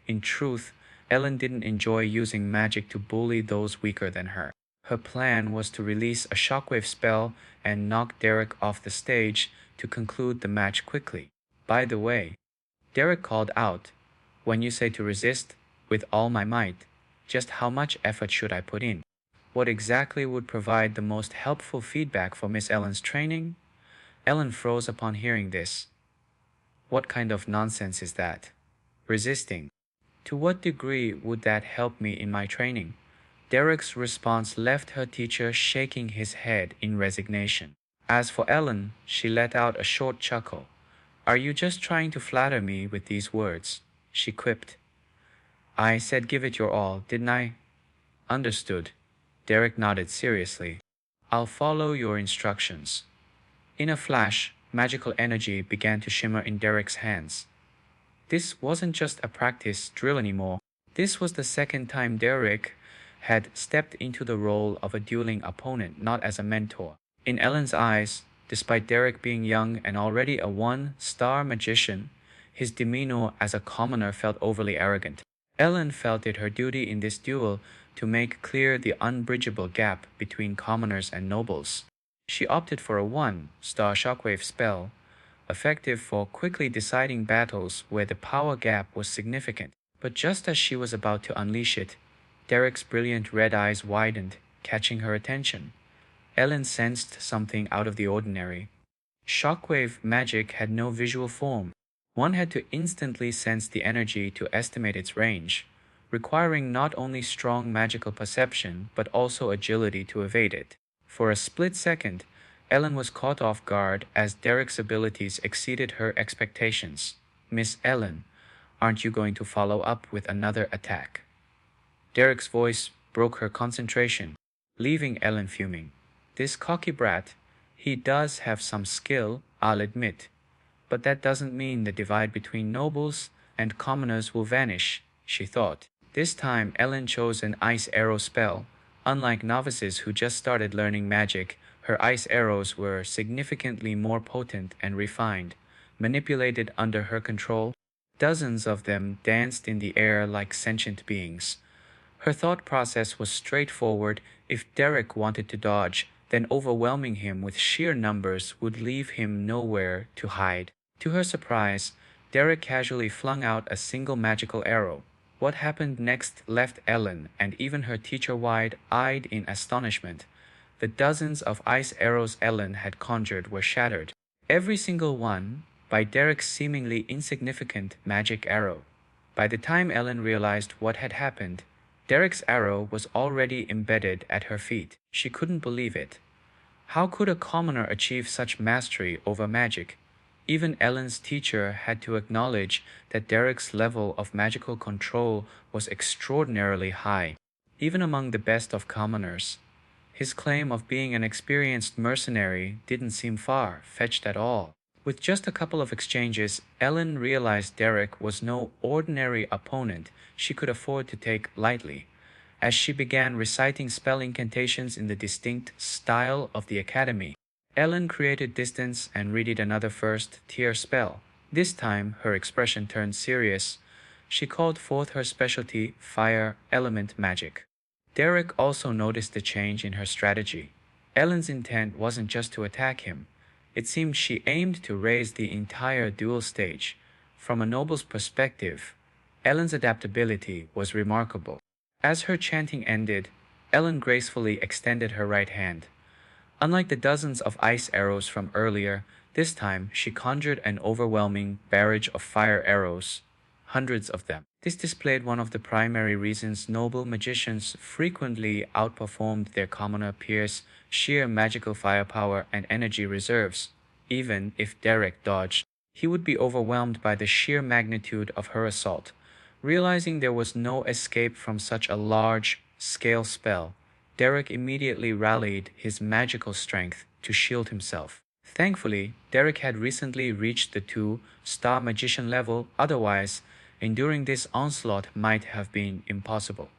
In truth, Ellen didn't enjoy using magic to bully those weaker than her. Her plan was to release a shockwave spell and knock Derek off the stage to conclude the match quickly. By the way, Derek called out, when you say to resist, with all my might, just how much effort should I put in? What exactly would provide the most helpful feedback for Miss Ellen's training? Ellen froze upon hearing this. What kind of nonsense is that? Resisting. To what degree would that help me in my training? Derek's response left her teacher shaking his head in resignation. As for Ellen, she let out a short chuckle. Are you just trying to flatter me with these words? She quipped. I said give it your all, didn't I? Understood. Derek nodded seriously. I'll follow your instructions. In a flash, magical energy began to shimmer in Derek's hands. This wasn't just a practice drill anymore. This was the second time Derek had stepped into the role of a dueling opponent, not as a mentor. In Ellen's eyes, despite Derek being young and already a one-star magician, his demeanor as a commoner felt overly arrogant. Ellen felt it her duty in this duel to make clear the unbridgeable gap between commoners and nobles. She opted for a one-star shockwave spell, effective for quickly deciding battles where the power gap was significant. But just as she was about to unleash it, Derek's brilliant red eyes widened, catching her attention. Ellen sensed something out of the ordinary. Shockwave magic had no visual form. One had to instantly sense the energy to estimate its range, requiring not only strong magical perception but also agility to evade it. For a split second, Ellen was caught off guard as Derek's abilities exceeded her expectations. Miss Ellen, aren't you going to follow up with another attack? Derek's voice broke her concentration, leaving Ellen fuming. This cocky brat, he does have some skill, I'll admit. But that doesn't mean the divide between nobles and commoners will vanish, she thought. This time Ellen chose an ice arrow spell. Unlike novices who just started learning magic, her ice arrows were significantly more potent and refined. Manipulated under her control, dozens of them danced in the air like sentient beings. Her thought process was straightforward. If Derek wanted to dodge, then overwhelming him with sheer numbers would leave him nowhere to hide. To her surprise, Derek casually flung out a single magical arrow. What happened next left Ellen and even her teacher wide-eyed in astonishment. The dozens of ice arrows Ellen had conjured were shattered, every single one by Derek's seemingly insignificant magic arrow. By the time Ellen realized what had happened, Derek's arrow was already embedded at her feet. She couldn't believe it. How could a commoner achieve such mastery over magic? Even Ellen's teacher had to acknowledge that Derek's level of magical control was extraordinarily high, even among the best of commoners. His claim of being an experienced mercenary didn't seem far-fetched at all. With just a couple of exchanges, Ellen realized Derek was no ordinary opponent she could afford to take lightly. As she began reciting spell incantations in the distinct style of the academy, Ellen created distance and readied another first-tier spell. This time, her expression turned serious. She called forth her specialty, fire element magic. Derek also noticed the change in her strategy. Ellen's intent wasn't just to attack him. It seemed she aimed to raise the entire duel stage. From a noble's perspective, Ellen's adaptability was remarkable. As her chanting ended, Ellen gracefully extended her right hand. Unlike the dozens of ice arrows from earlier, this time she conjured an overwhelming barrage of fire arrows, hundreds of them. This displayed one of the primary reasons noble magicians frequently outperformed their commoner peers' sheer magical firepower and energy reserves, even if Derek dodged. He would be overwhelmed by the sheer magnitude of her assault. Realizing there was no escape from such a large-scale spell, Derek immediately rallied his magical strength to shield himself. Thankfully, Derek had recently reached the 2-star magician level, otherwise, enduring this onslaught might have been impossible.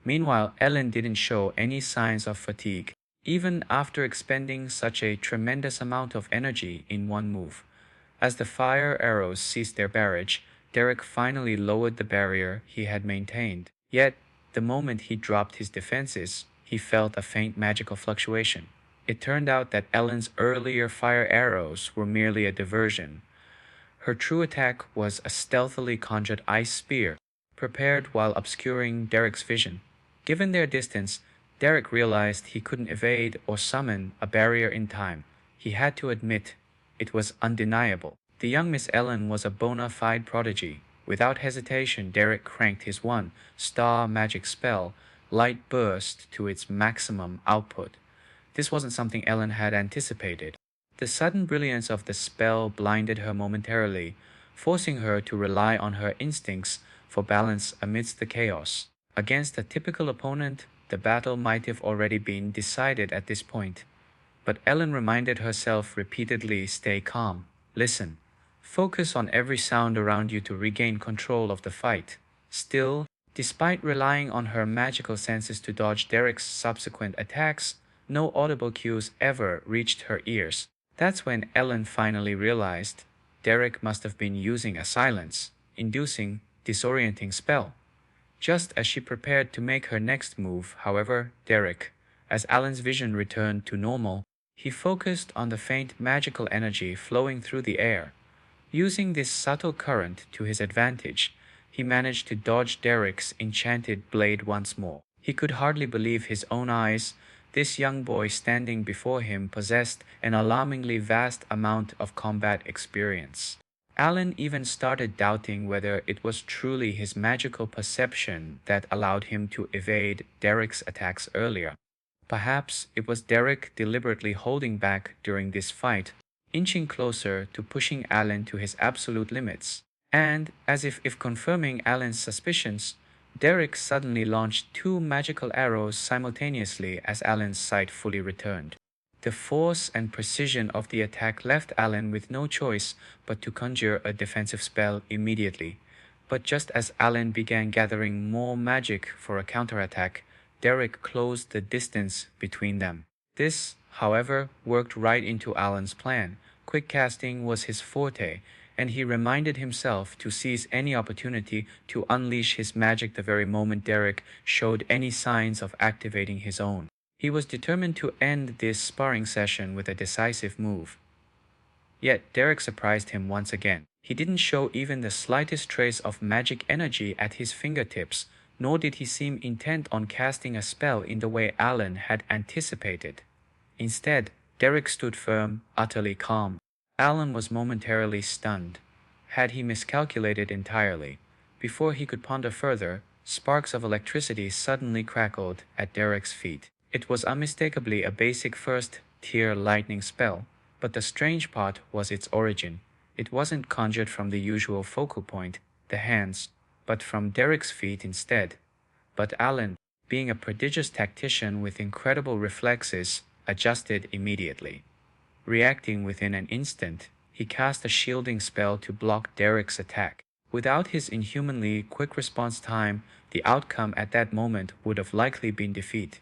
Meanwhile, Ellen didn't show any signs of fatigue, even after expending such a tremendous amount of energy in one move. As the fire arrows ceased their barrage, Derek finally lowered the barrier he had maintained. Yet, the moment he dropped his defenses, he felt a faint magical fluctuation. It turned out that Ellen's earlier fire arrows were merely a diversion. Her true attack was a stealthily conjured ice spear, prepared while obscuring Derek's vision. Given their distance, Derek realized he couldn't evade or summon a barrier in time. He had to admit it was undeniable. The young Miss Ellen was a bona fide prodigy. Without hesitation, Derek cranked his 1-star magic spell, Light Burst, to its maximum output. This wasn't something Ellen had anticipated. The sudden brilliance of the spell blinded her momentarily, forcing her to rely on her instincts for balance amidst the chaos. Against a typical opponent, the battle might have already been decided at this point. But Ellen reminded herself repeatedly, stay calm, listen, focus on every sound around you to regain control of the fight. Still, despite relying on her magical senses to dodge Derek's subsequent attacks, no audible cues ever reached her ears. That's when Ellen finally realized Derek must have been using a silence-inducing, disorienting spell. Just as she prepared to make her next move, however, Derek, as Ellen's vision returned to normal, he focused on the faint magical energy flowing through the air. Using this subtle current to his advantage, he managed to dodge Derek's enchanted blade once more. He could hardly believe his own eyes. This young boy standing before him possessed an alarmingly vast amount of combat experience. Alan even started doubting whether it was truly his magical perception that allowed him to evade Derek's attacks earlier. Perhaps it was Derek deliberately holding back during this fight, inching closer to pushing Alan to his absolute limits. And, as if confirming Alan's suspicions, Derek suddenly launched 2 magical arrows simultaneously as Alan's sight fully returned. The force and precision of the attack left Alan with no choice but to conjure a defensive spell immediately. But just as Alan began gathering more magic for a counterattack, Derek closed the distance between them. This, however, worked right into Alan's plan. Quick casting was his forte, and he reminded himself to seize any opportunity to unleash his magic the very moment Derek showed any signs of activating his own. He was determined to end this sparring session with a decisive move. Yet Derek surprised him once again. He didn't show even the slightest trace of magic energy at his fingertips, nor did he seem intent on casting a spell in the way Alan had anticipated. Instead, Derek stood firm, utterly calm. Alan was momentarily stunned. Had he miscalculated entirely? Before he could ponder further, sparks of electricity suddenly crackled at Derek's feet. It was unmistakably a basic first-tier lightning spell, but the strange part was its origin. It wasn't conjured from the usual focal point, the hands, but from Derek's feet instead. But Alan, being a prodigious tactician with incredible reflexes, adjusted immediately. Reacting within an instant, he cast a shielding spell to block Derek's attack. Without his inhumanly quick response time, the outcome at that moment would have likely been defeat.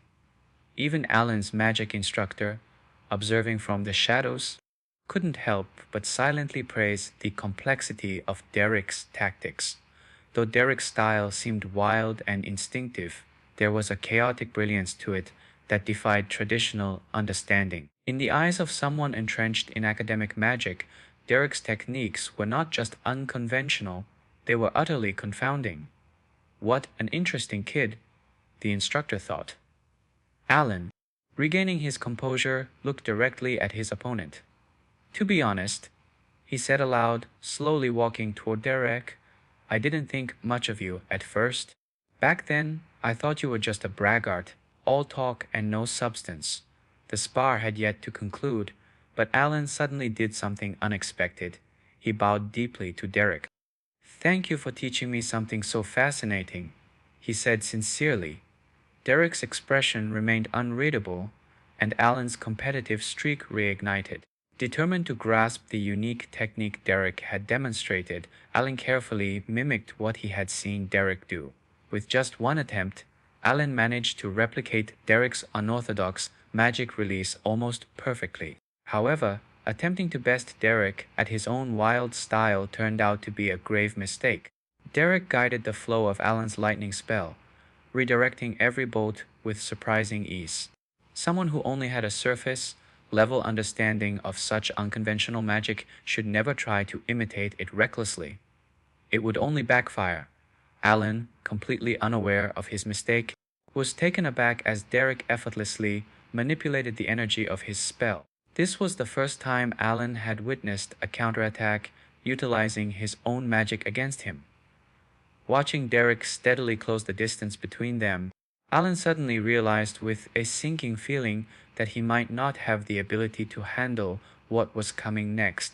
Even Alan's magic instructor, observing from the shadows, couldn't help but silently praise the complexity of Derek's tactics. Though Derek's style seemed wild and instinctive, there was a chaotic brilliance to it that defied traditional understanding. In the eyes of someone entrenched in academic magic, Derek's techniques were not just unconventional, they were utterly confounding. What an interesting kid, the instructor thought. Alan, regaining his composure, looked directly at his opponent. To be honest, he said aloud, slowly walking toward Derek, I didn't think much of you at first. Back then, I thought you were just a braggart, all talk and no substance. The spar had yet to conclude, but Alan suddenly did something unexpected. he bowed deeply to Derek. "Thank you for teaching me something so fascinating," he said sincerely. Derek's expression remained unreadable, and Alan's competitive streak reignited. Determined to grasp the unique technique Derek had demonstrated, Alan carefully mimicked what he had seen Derek do. With just one attempt, Alan managed to replicate Derek's unorthodox magic release almost perfectly. However, attempting to best Derek at his own wild style turned out to be a grave mistake. Derek guided the flow of Alan's lightning spell, redirecting every bolt with surprising ease. Someone who only had a surface-level understanding of such unconventional magic should never try to imitate it recklessly. It would only backfire. Alan, completely unaware of his mistake, was taken aback as Derek effortlessly manipulated the energy of his spell. This was the first time Alan had witnessed a counterattack utilizing his own magic against him. Watching Derek steadily close the distance between them, Alan suddenly realized with a sinking feeling that he might not have the ability to handle what was coming next.